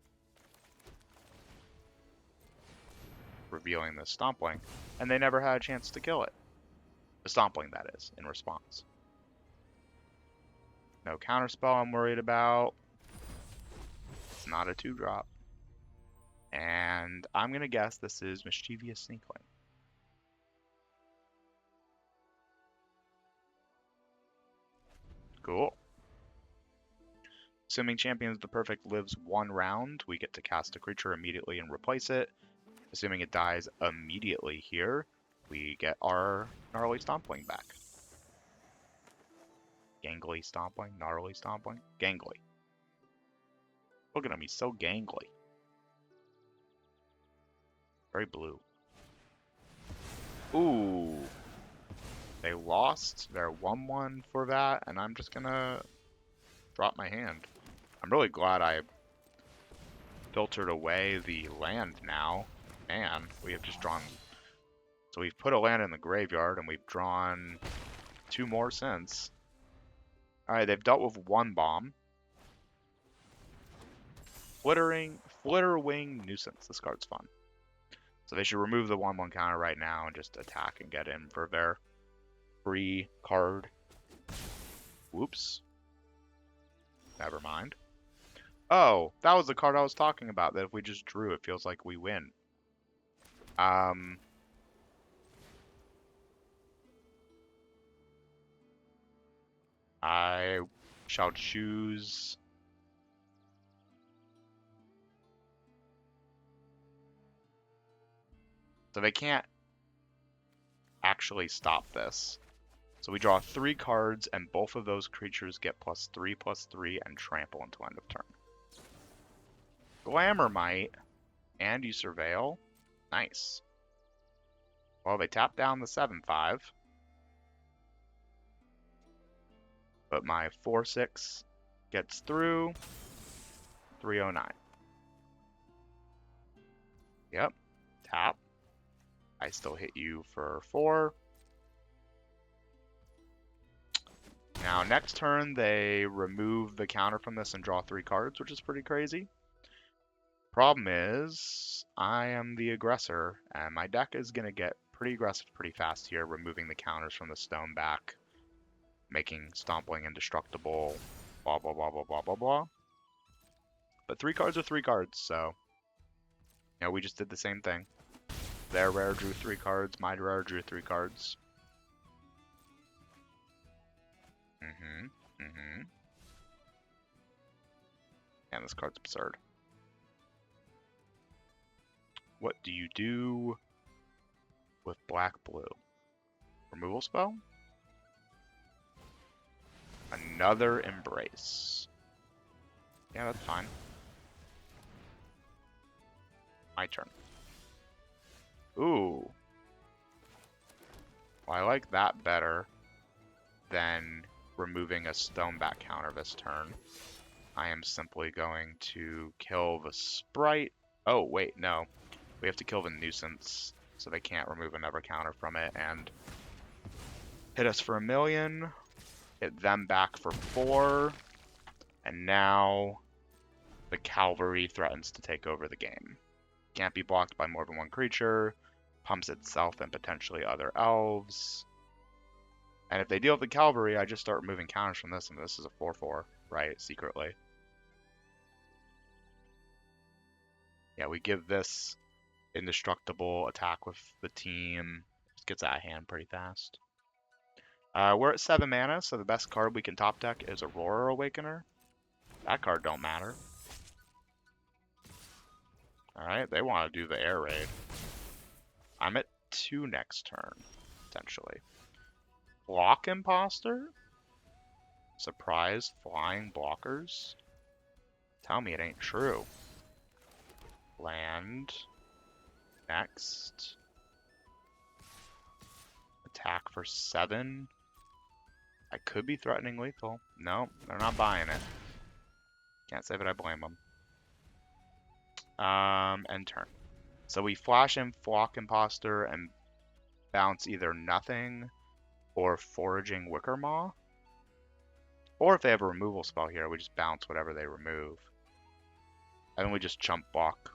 revealing the Stompling, and they never had a chance to kill it. The Stompling, that is, in response. No counterspell I'm worried about. It's not a 2-drop. And I'm going to guess this is Mischievous Sneakling. Cool. Assuming Champions of the Perfect lives 1 round, we get to cast a creature immediately and replace it. Assuming it dies immediately here, we get our Gnarly Stompling back. Gangly Stompling, Gnarly Stompling, Gangly. Look at him, he's so gangly. Very blue. Ooh. They lost their 1/1 for that, and I'm just gonna drop my hand. I'm really glad I filtered away the land now. Man, we have just drawn... So we've put a land in the graveyard, and we've drawn 2 more since. Alright, they've dealt with 1 bomb. Flitterwing Nuisance. This card's fun. So they should remove the 1/1 counter right now and just attack and get in for their free card. Whoops. Never mind. Oh, that was the card I was talking about, that if we just drew, it feels like we win. I shall choose... So they can't actually stop this. So we draw 3 cards, and both of those creatures get +3/+3 and trample until end of turn. Glamourmite, and you surveil. Nice. Well, they tap down the 7/5. But my 4/6 gets through. 309. Yep. Tap. I still hit you for 4. Now, next turn, they remove the counter from this and draw 3 cards, which is pretty crazy. Problem is, I am the aggressor, and my deck is going to get pretty aggressive pretty fast here, removing the counters from the stone back, making Stompling indestructible, blah, blah, blah, blah, blah, blah, blah. But 3 cards are 3 cards, so, you know, we just did the same thing. Their rare drew 3 cards, my rare drew 3 cards. And this card's absurd. What do you do with black-blue? Removal spell? Another Embrace. Yeah, that's fine. My turn. Ooh. Well, I like that better than removing a stone back counter this turn. I am simply going to kill the sprite. Oh, wait, no. We have to kill the nuisance, so they can't remove another counter from it, and hit us for 1,000,000, hit them back for 4, and now the cavalry threatens to take over the game. Can't be blocked by more than one creature, pumps itself and potentially other elves. And if they deal with the cavalry, I just start removing counters from this, and this is a 4/4, right, secretly. Yeah, we give this indestructible attack with the team. Just gets out of hand pretty fast. We're at 7 mana, so the best card we can top deck is Aurora Awakener. That card don't matter. Alright, they want to do the air raid. I'm at 2 next turn, potentially. Block Imposter? Surprise flying blockers? Tell me it ain't true. Land. Next. Attack for 7. I could be threatening lethal. No, they're not buying it. Can't say that I blame them. End turn. So we flash in Flock Imposter and bounce either nothing or Foraging Wickermaw. Or if they have a removal spell here, we just bounce whatever they remove. And then we just chump block.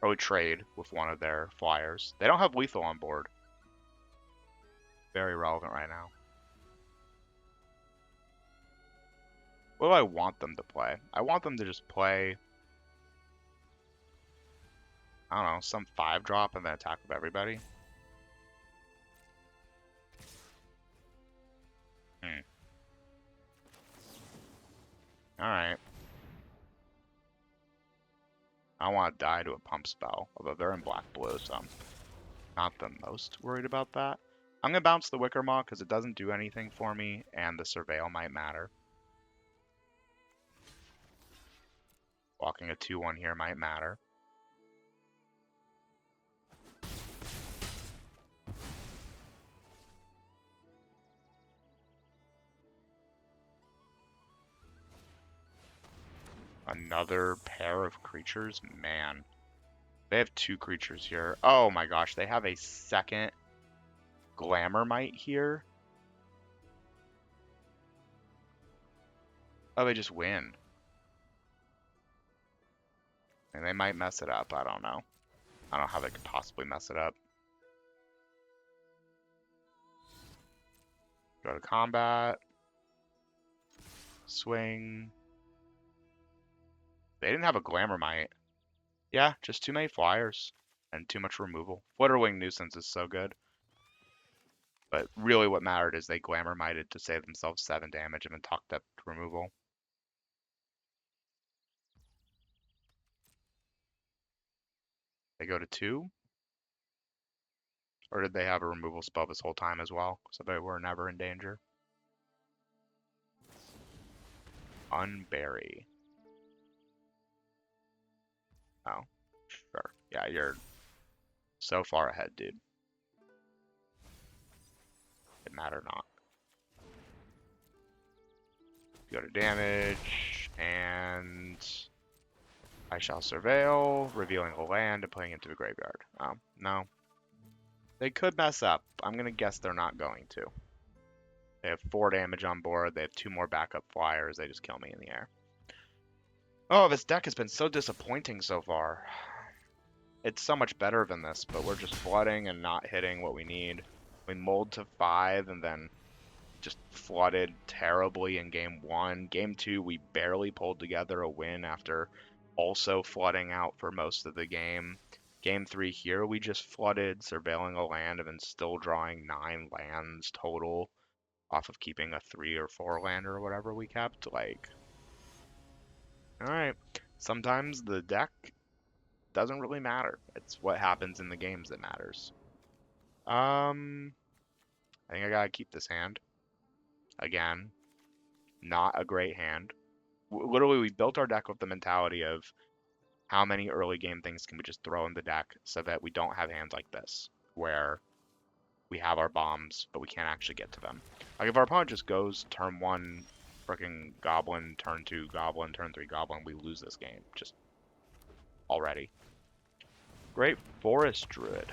Or we trade with one of their flyers. They don't have lethal on board. Very relevant right now. What do I want them to play? I want them to just play, I don't know, some 5-drop and then attack with everybody. Alright. I want to die to a pump spell, although they're in black-blue, so I'm not the most worried about that. I'm going to bounce the Wickermaw because it doesn't do anything for me, and the Surveil might matter. Walking a 2/1 here might matter. Another pair of creatures? Man. They have 2 creatures here. Oh my gosh, they have a second Glamourmite here? Oh, they just win. And they might mess it up, I don't know. I don't know how they could possibly mess it up. Go to combat. Swing. They didn't have a Glamourmite. Yeah, just too many flyers and too much removal. Flitterwing Nuisance is so good. But really what mattered is they Glamourmited to save themselves 7 damage and then talked up removal. They go to 2? Or did they have a removal spell this whole time as well? So they were never in danger. Unbury. Oh, sure. Yeah, you're so far ahead, dude. It matter not. Go to damage, and I shall surveil, revealing a land and putting it into the graveyard. Oh, no. They could mess up. I'm gonna guess they're not going to. They have 4 damage on board. They have 2 more backup flyers. They just kill me in the air. Oh, this deck has been so disappointing so far. It's so much better than this, but we're just flooding and not hitting what we need. We mulled to 5 and then just flooded terribly in game 1. Game 2, we barely pulled together a win after also flooding out for most of the game. Game 3 here, we just flooded, surveilling a land, and then still drawing 9 lands total off of keeping a 3 or 4 land or whatever we kept. Like, alright. Sometimes the deck doesn't really matter. It's what happens in the games that matters. I think I gotta keep this hand. Again, not a great hand. Literally, we built our deck with the mentality of how many early game things can we just throw in the deck so that we don't have hands like this, where we have our bombs, but we can't actually get to them. Like, if our opponent just goes turn 1, freaking goblin, turn 2, goblin, turn 3, goblin, we lose this game, just already. Great Forest Druid.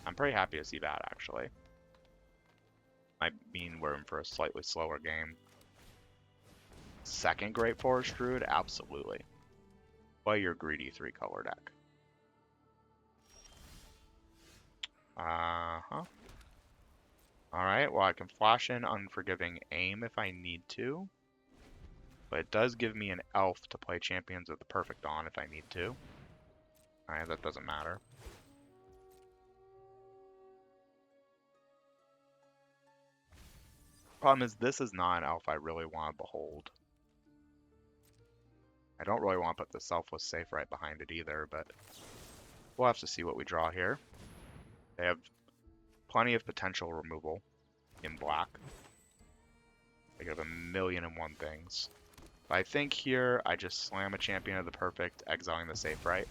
I'm pretty happy to see that, actually. Might mean we're in for a slightly slower game. Second Great Forest Druid? Absolutely. Play your greedy 3-color deck. Uh-huh. Alright, well I can flash in Unforgiving Aim if I need to. But it does give me an elf to play Champions of the Perfect on if I need to. Alright, that doesn't matter. Problem is, this is not an elf I really want to behold. I don't really want to put the Selfless Safe right behind it either, but we'll have to see what we draw here. They have plenty of potential removal in black. They could have 1,000,001 things. But I think here I just slam a Champion of the Perfect, exiling the Safe right.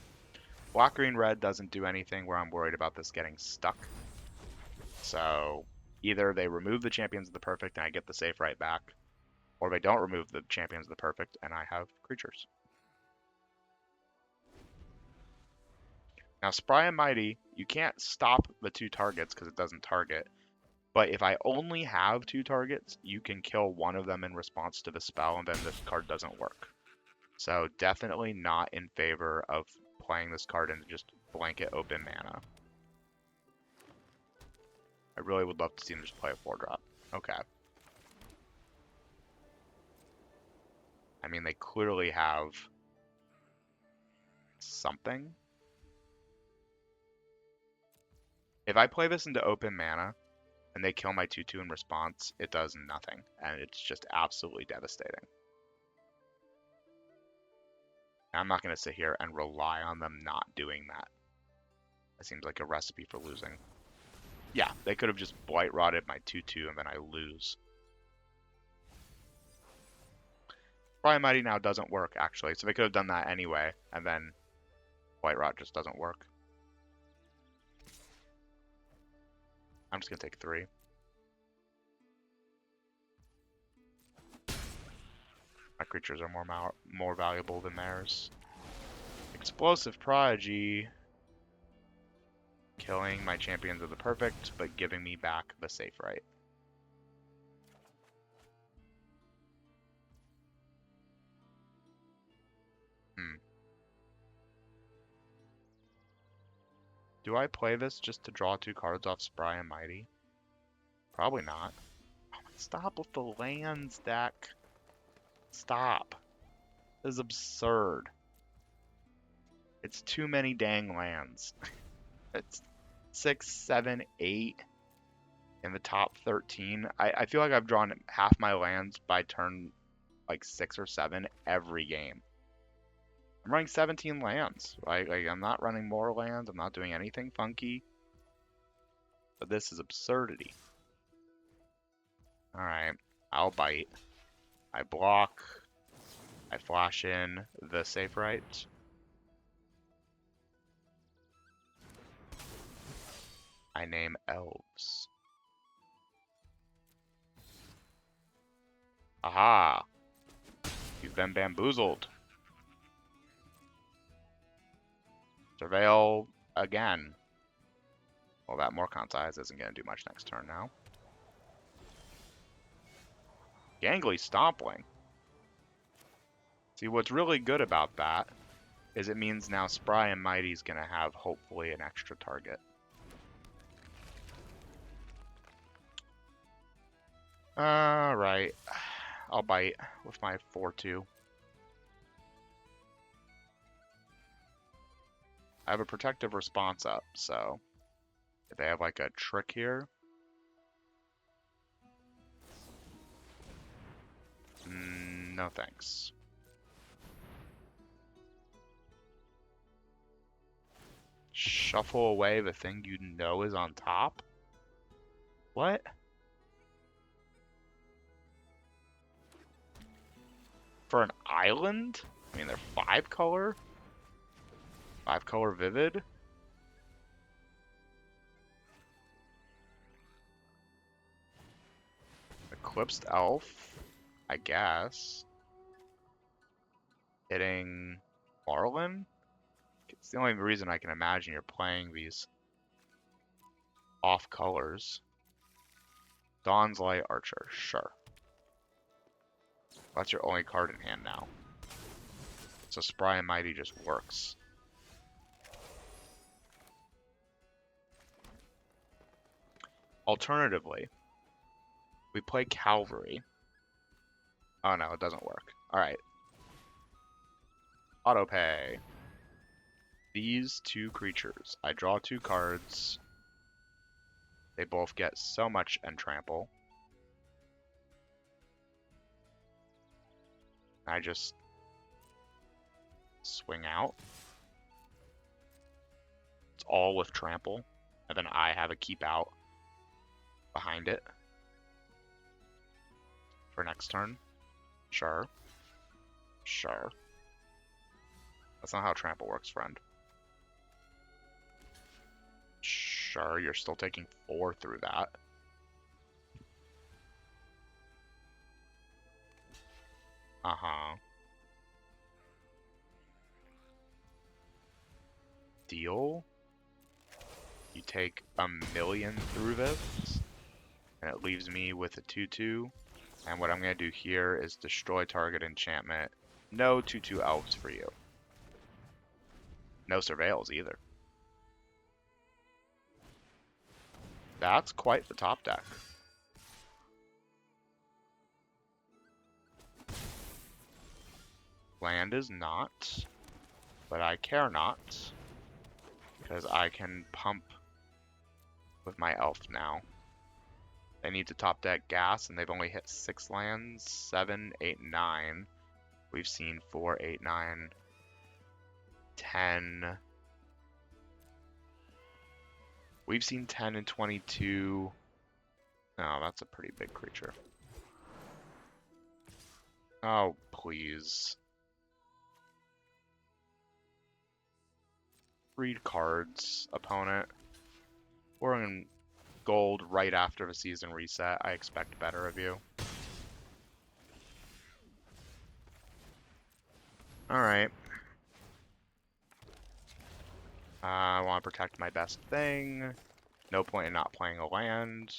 Black, green, red doesn't do anything where I'm worried about this getting stuck. So either they remove the Champions of the Perfect and I get the Safe right back, or they don't remove the Champions of the Perfect and I have creatures. Now, Spry and Mighty, you can't stop the 2 targets because it doesn't target. But if I only have 2 targets, you can kill one of them in response to the spell, and then this card doesn't work. So definitely not in favor of playing this card into just blanket open mana. I really would love to see him just play a 4-drop. Okay. I mean, they clearly have something. If I play this into open mana, and they kill my 2/2 in response, it does nothing, and it's just absolutely devastating. I'm not going to sit here and rely on them not doing that. That seems like a recipe for losing. Yeah, they could have just Blight Rotted my 2/2 and then I lose. Probably Mighty now doesn't work, actually, so they could have done that anyway, and then Blight Rot just doesn't work. I'm just going to take 3. My creatures are more valuable than theirs. Explosive Prodigy. Killing my Champions of the Perfect, but giving me back the Safe right. Do I play this just to draw 2 cards off Spry and Mighty? Probably not. Stop with the lands deck. Stop. This is absurd. It's too many dang lands. It's 6, 7, 8 in the top 13. I feel like I've drawn half my lands by turn like 6 or 7 every game. I'm running 17 lands. Like I'm not running more lands. I'm not doing anything funky. But this is absurdity. Alright, I'll bite. I block. I flash in the Safe right. I name elves. Aha! You've been bamboozled. Surveil again. Well, that Morcon size isn't going to do much next turn now. Gangly Stompling. See, what's really good about that is it means now Spry and Mighty's going to have, hopefully, an extra target. Alright. I'll bite with my 4-2. I have a protective response up, so if they have like a trick here. No thanks. Shuffle away the thing you know is on top? What? For an island? I mean, they're 5-color? 5-color vivid? Eclipsed Elf, I guess. Hitting Marlin? It's the only reason I can imagine you're playing these off colors. Dawn's Light Archer, sure. That's your only card in hand now. So Spry and Mighty just works. Alternatively, we play Cavalry. Oh no, it doesn't work. Alright. Autopay. These 2 creatures. I draw 2 cards. They both get so much and trample. I just swing out. It's all with trample. And then I have a keep out behind it. For next turn. Sure. Sure. That's not how trample works, friend. Sure, you're still taking 4 through that. Uh-huh. Deal. You take 1,000,000 through this, and it leaves me with a 2/2. And what I'm going to do here is destroy target enchantment. No 2/2 elves for you. No surveils either. That's quite the top deck. Land is not, but I care not, because I can pump with my elf now. They need to top deck gas, and they've only hit 6 lands, 7, 8, 9. We've seen 4, 8, 9, 10. We've seen 10 and 22. Oh, that's a pretty big creature. Oh, please. Read cards, opponent. We're in gold right after the season reset. I expect better of you. Alright. I want to protect my best thing. No point in not playing a land.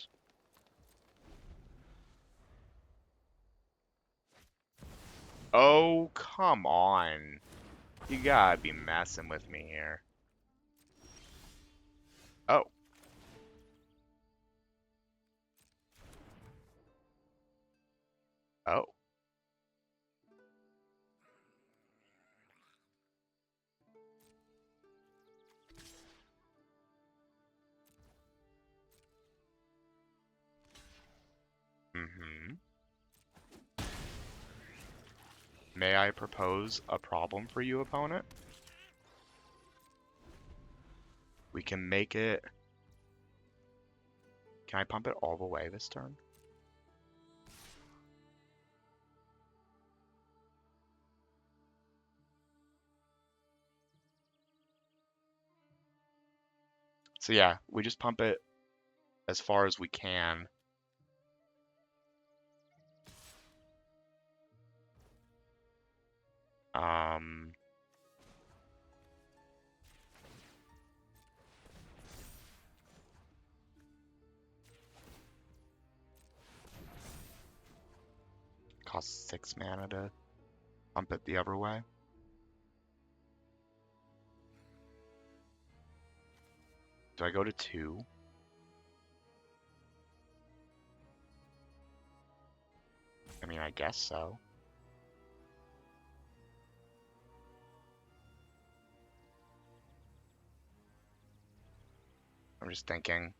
Oh, come on. You gotta be messing with me here. Oh. Oh. Mm-hmm. May I propose a problem for you, opponent? We can make it... Can I pump it all the way this turn? So yeah, we just pump it as far as we can. cost 6 mana to pump it the other way. Do I go to 2? I mean, I guess so. I'm just thinking.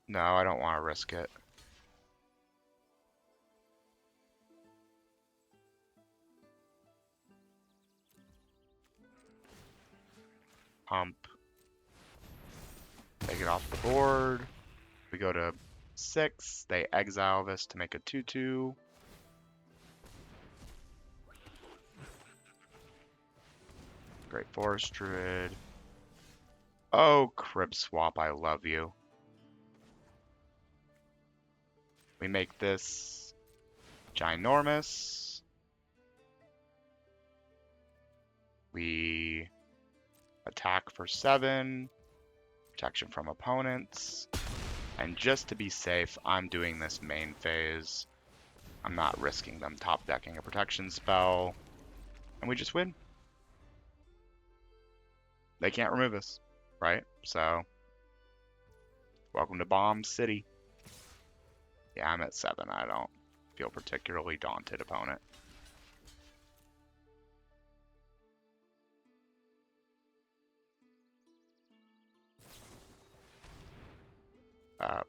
No, I don't want to risk it. Pump. Take it off the board. We go to 6. They exile this to make a 2/2. Great Forest Druid. Oh, Crib Swap, I love you. We make this ginormous. We attack for 7. Protection from opponents. And just to be safe, I'm doing this main phase. I'm not risking them top decking a protection spell. And we just win. They can't remove us, right? So, welcome to Bomb City. Yeah, I'm at 7. I don't feel particularly daunted, opponent.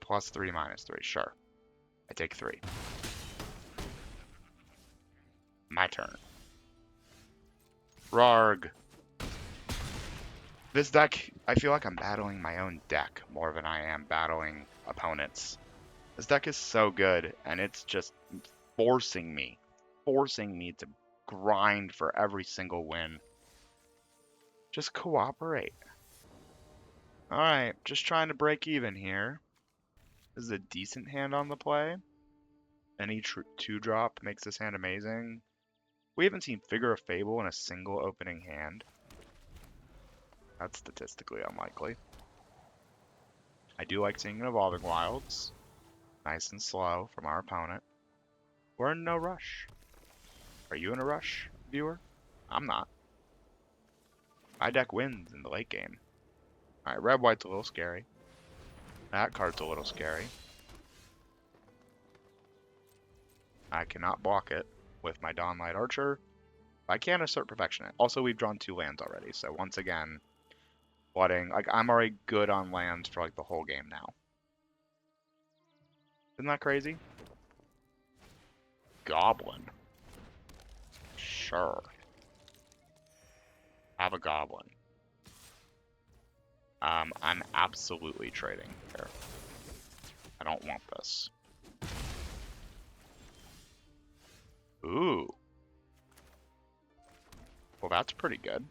+3, -3, sure. I take 3. My turn. Rarg. This deck, I feel like I'm battling my own deck more than I am battling opponents. This deck is so good, and it's just forcing me to grind for every single win. Just cooperate. Alright, just trying to break even here. This is a decent hand on the play. Any 2-drop makes this hand amazing. We haven't seen Figure of Fable in a single opening hand. That's statistically unlikely. I do like seeing an Evolving Wilds. Nice and slow from our opponent. We're in no rush. Are you in a rush, viewer? I'm not. My deck wins in the late game. Alright, red-white's a little scary. That card's a little scary. I cannot block it with my Dawnlight Archer. I can assert Perfection it. Also, we've drawn 2 lands already, so once again, flooding. Like, I'm already good on lands for, like, the whole game now. Isn't that crazy? Goblin. Sure. Have a Goblin. I'm absolutely trading here. I don't want this. Ooh. Well, that's pretty good.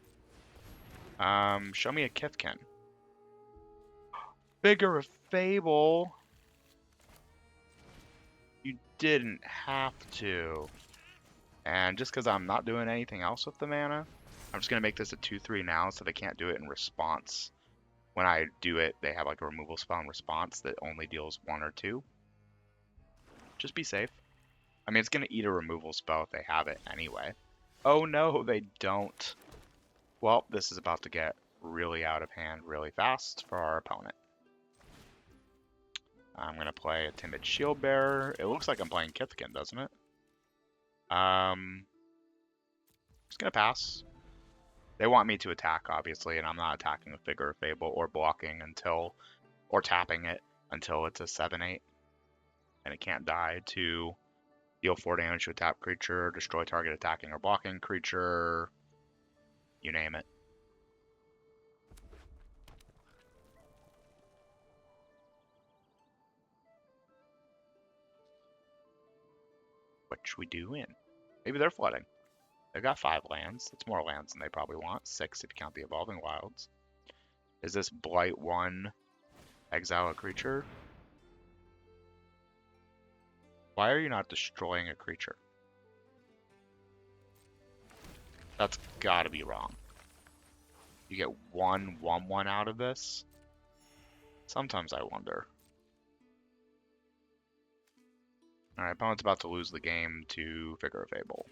Show me a Kithkin. Figure of Fable. You didn't have to. And just because I'm not doing anything else with the mana, I'm just going to make this a 2/3 now so they can't do it in response. When I do it, they have like a removal spell in response that only deals 1 or 2. Just be safe. I mean, it's going to eat a removal spell if they have it anyway. Oh no, they don't. Well, this is about to get really out of hand really fast for our opponent. I'm going to play a Timid Shield Bearer. It looks like I'm playing Kithkin, doesn't it? Just going to pass. They want me to attack, obviously, and I'm not attacking with Figure of Fable or blocking until, or tapping it until it's a 7/8. And it can't die to deal 4 damage to a tap creature, destroy target attacking or blocking creature, you name it. What should we do in? Maybe they're flooding. They've got 5 lands. It's more lands than they probably want. 6 if you count the Evolving Wilds. Is this Blight 1, exile a creature? Why are you not destroying a creature? That's gotta be wrong. You get 1/1/1 out of this? Sometimes I wonder. Alright, opponent's about to lose the game to Figure of Fable.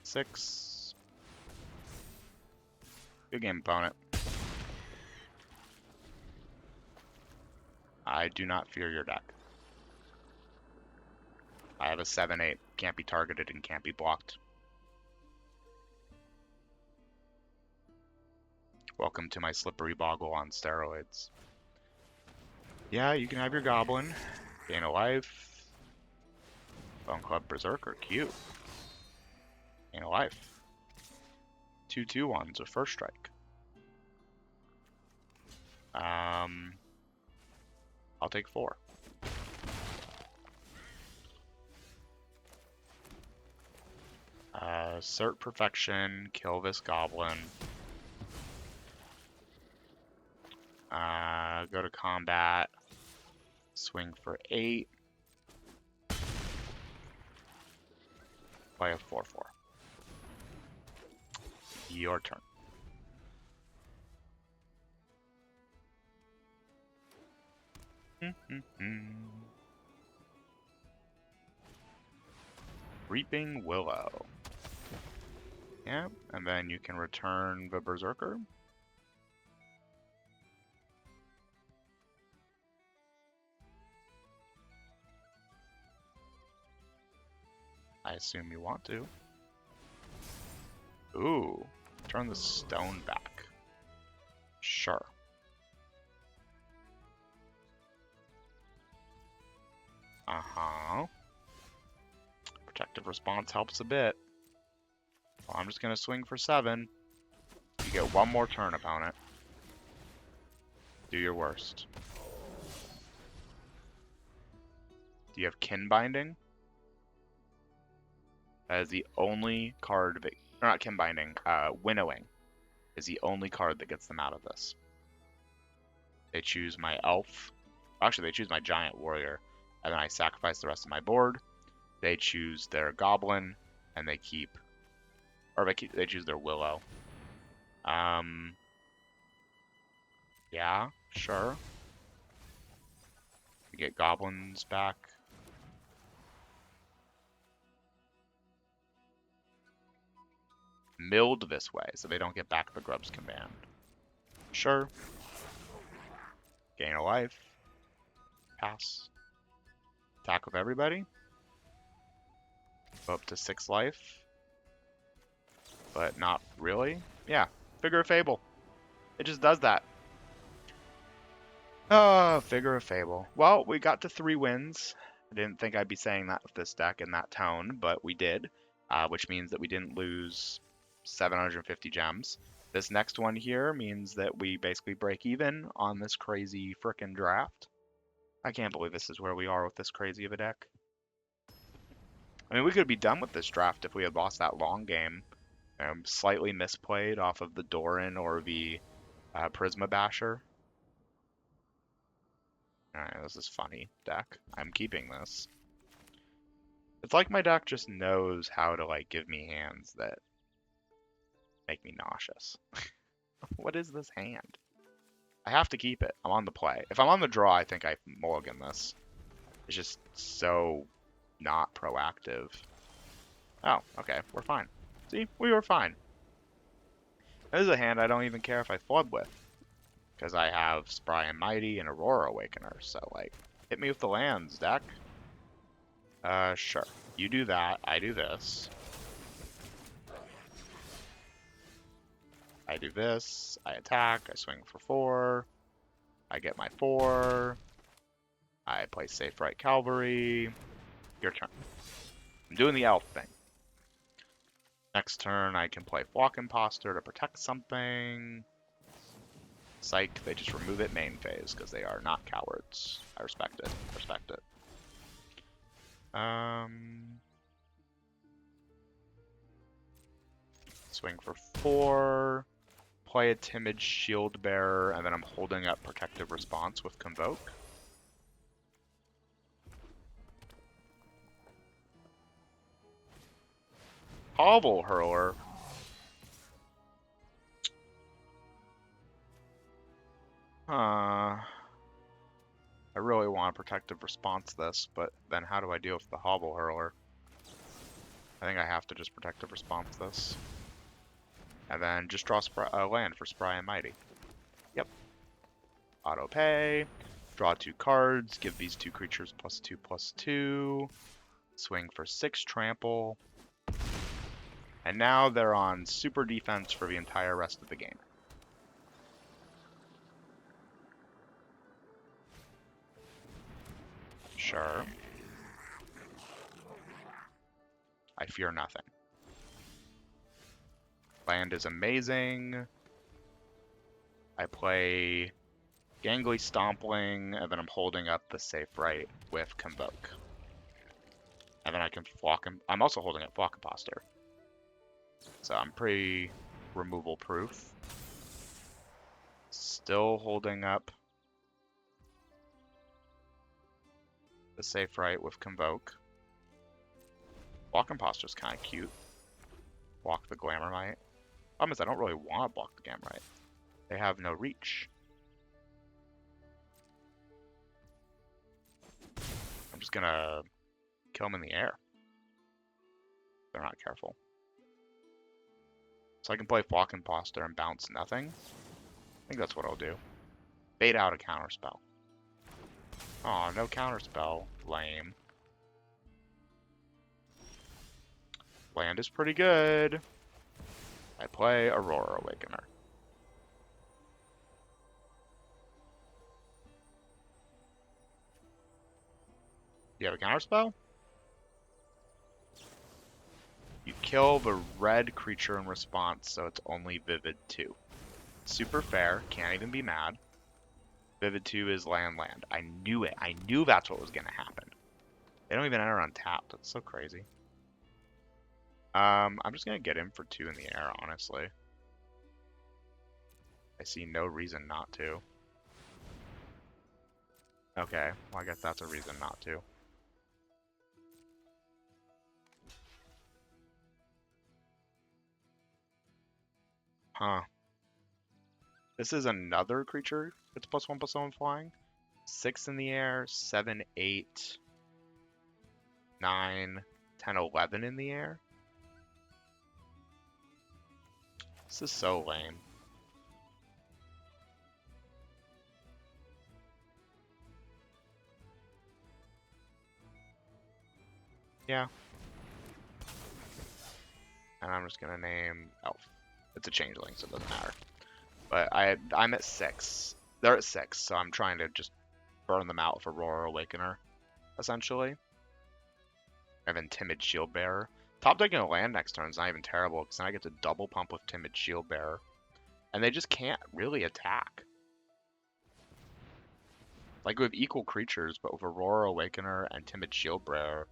Six. Good game, opponent. I do not fear your deck. I have a 7-8. Can't be targeted and can't be blocked. Welcome to my slippery boggle on steroids. Yeah, you can have your goblin. Gain a life. Bone Club Berserker. Cute. Gain a life. 2/2 a first strike. I'll take 4. Assert Perfection, kill this goblin. Go to combat, swing for 8. Play a 4/4. Your turn. Reaping Willow. Yeah, and then you can return the Berserker. I assume you want to. Ooh, turn the stone back. Sure. Uh-huh. Protective response helps a bit. Well, I'm just gonna swing for 7. You get 1 more turn, opponent. Do your worst. Do you have Kin Binding? That is the only card that, or not Kin Binding, Winnowing is the only card that gets them out of this. They choose my elf. Actually, they choose my giant warrior, and then I sacrifice the rest of my board. They choose their goblin, and they keep, or they choose their willow. Yeah, sure. We get goblins back. Milled this way, so they don't get back the Grub's Command. Sure. Gain a life. Pass. Attack with everybody. Go up to 6 life. But not really. Yeah, Figure of Fable. It just does that. Figure of Fable. Well, we got to 3 wins. I didn't think I'd be saying that with this deck in that tone, but we did. Which means that we didn't lose 750 gems. This next one here means that we basically break even on this crazy frickin' draft. I can't believe this is where we are with this crazy of a deck. I mean, we could be done with this draft if we had lost that long game. Slightly misplayed off of the Doran or the Prisma Basher. Alright, this is funny, deck. I'm keeping this. It's like my deck just knows how to, like, give me hands that make me nauseous. What is this hand? I have to keep it. I'm on the play. If I'm on the draw, I think I mulligan this. It's just so not proactive. Oh, okay. We're fine. See? We were fine. This is a hand I don't even care if I flub with. Because I have Spry and Mighty and Aurora Awakener. So, like, hit me with the lands, deck. Sure. You do that. I do this. I do this. I attack. I swing for 4. I get my 4. I play Safe Right Cavalry. Your turn. I'm doing the elf thing. Next turn, I can play Flock Imposter to protect something. Psych, they just remove it main phase because they are not cowards. I respect it. Respect it. Swing for 4. Play a Timid Shield Bearer, and then I'm holding up Protective Response with Convoke. Hobble Hurler. Huh. want to protective response this, but then how do I deal with the Hobble Hurler? I think I have to just protective response this. And then just draw land for Spry and Mighty. Yep. Auto pay. Draw 2 cards. Give these 2 creatures +2/+2. Swing for 6 trample. And now they're on super defense for the entire rest of the game. Sure. I fear nothing. Land is amazing. I play Gangly Stompling, and then I'm holding up the safe right with Convoke. And then I can Flock him. I'm also holding up Flock Imposter. So I'm pretty removal proof. Still holding up the safe right with Convoke. Flock Imposter's kind of cute. Block the Glamourmite. Problem is I don't really want to block the Glamourmite. They have no reach. I'm just gonna kill them in the air. They're not careful. So I can play Flock Imposter and bounce nothing. I think that's what I'll do. Bait out a counterspell. Oh, no counterspell. Lame. Land is pretty good. I play Aurora Awakener. You have a counterspell? You kill the red creature in response, so it's only Vivid 2. Super fair, can't even be mad. Vivid 2 is land. I knew it. I knew that's what was going to happen. They don't even enter untapped. That's so crazy. I'm just going to get him for 2 in the air, honestly. I see no reason not to. Okay, well I guess that's a reason not to. Huh. This is another creature. It's +1/+1 flying. 6 in the air, 7, 8, 9, 10, 11 in the air. This is so lame. Yeah. And I'm just gonna name Elf. It's a changeling, so it doesn't matter. But I'm at 6. They're at 6, so I'm trying to just burn them out with Aurora Awakener, essentially. And then Timid Shield Bearer. Top decking a land next turn is not even terrible, because then I get to double pump with Timid Shield Bearer. And they just can't really attack. Like, we have equal creatures, but with Aurora Awakener and Timid Shield Bearer,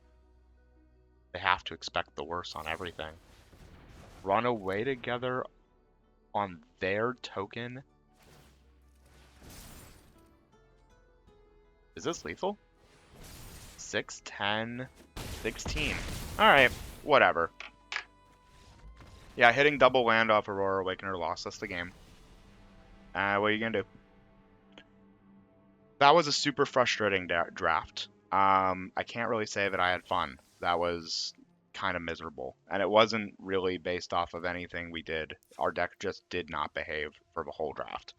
they have to expect the worst on everything. Run away together on their token. Is this lethal? 6, 10, 16. Alright, whatever. Yeah, hitting double land off Aurora Awakener lost us the game. What are you gonna do? That was a super frustrating draft. I can't really say that I had fun. That was kind of miserable. And it wasn't really based off of anything we did. Our deck just did not behave for the whole draft.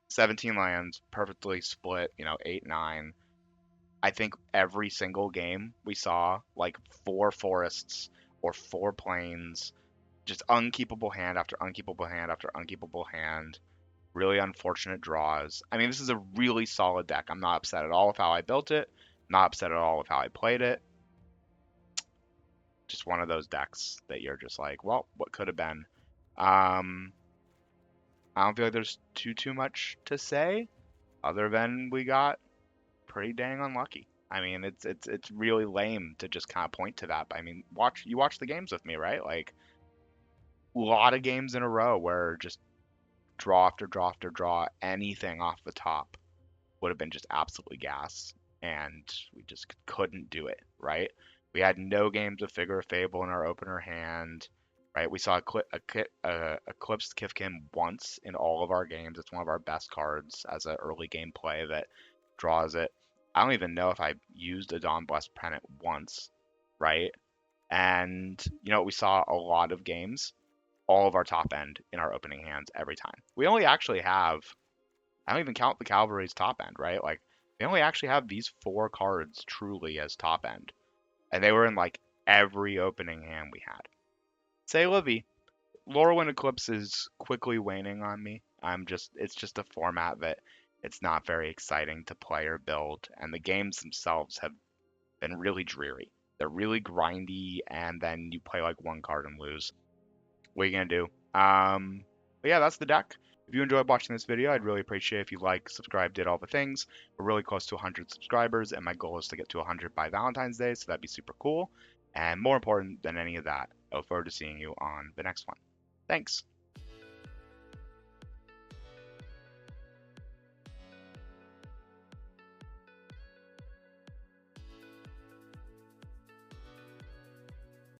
17 lands, perfectly split, 8, 9. I think every single game we saw like 4 forests or 4 plains, just unkeepable hand after unkeepable hand after unkeepable hand. Really unfortunate draws. I mean, this is a really solid deck. I'm not upset at all with how I built it. Not upset at all with how I played it. Just one of those decks that you're just like, well, what could have been? I don't feel like there's too much to say, other than we got pretty dang unlucky. I mean, it's really lame to just kind of point to that. But I mean, you watch the games with me, right? Like, a lot of games in a row where just draw after draw after draw, anything off the top would have been just absolutely gas, and we just couldn't do it, right? We had no games of Figure of Fable in our opener hand, right? We saw Eclipsed Kifkin once in all of our games. It's one of our best cards as an early game play that draws it. I don't even know if I used a Dawn Blessed Pennant once, right? And we saw a lot of games, all of our top end in our opening hands every time. We only actually have, I don't even count the Cavalry's top end, right? Like, they only actually have these 4 cards truly as top end. And they were in like every opening hand we had. Say Livy. Lorwyn Eclipse is quickly waning on me. It's just a format that it's not very exciting to play or build, and the games themselves have been really dreary. They're really grindy, and then you play like 1 card and lose. What are you gonna do? But yeah, that's the deck. If you enjoyed watching this video, I'd really appreciate if you like, subscribe, did all the things. We're really close to 100 subscribers, and my goal is to get to 100 by Valentine's Day, so that'd be super cool. And more important than any of that, I look forward to seeing you on the next one. Thanks.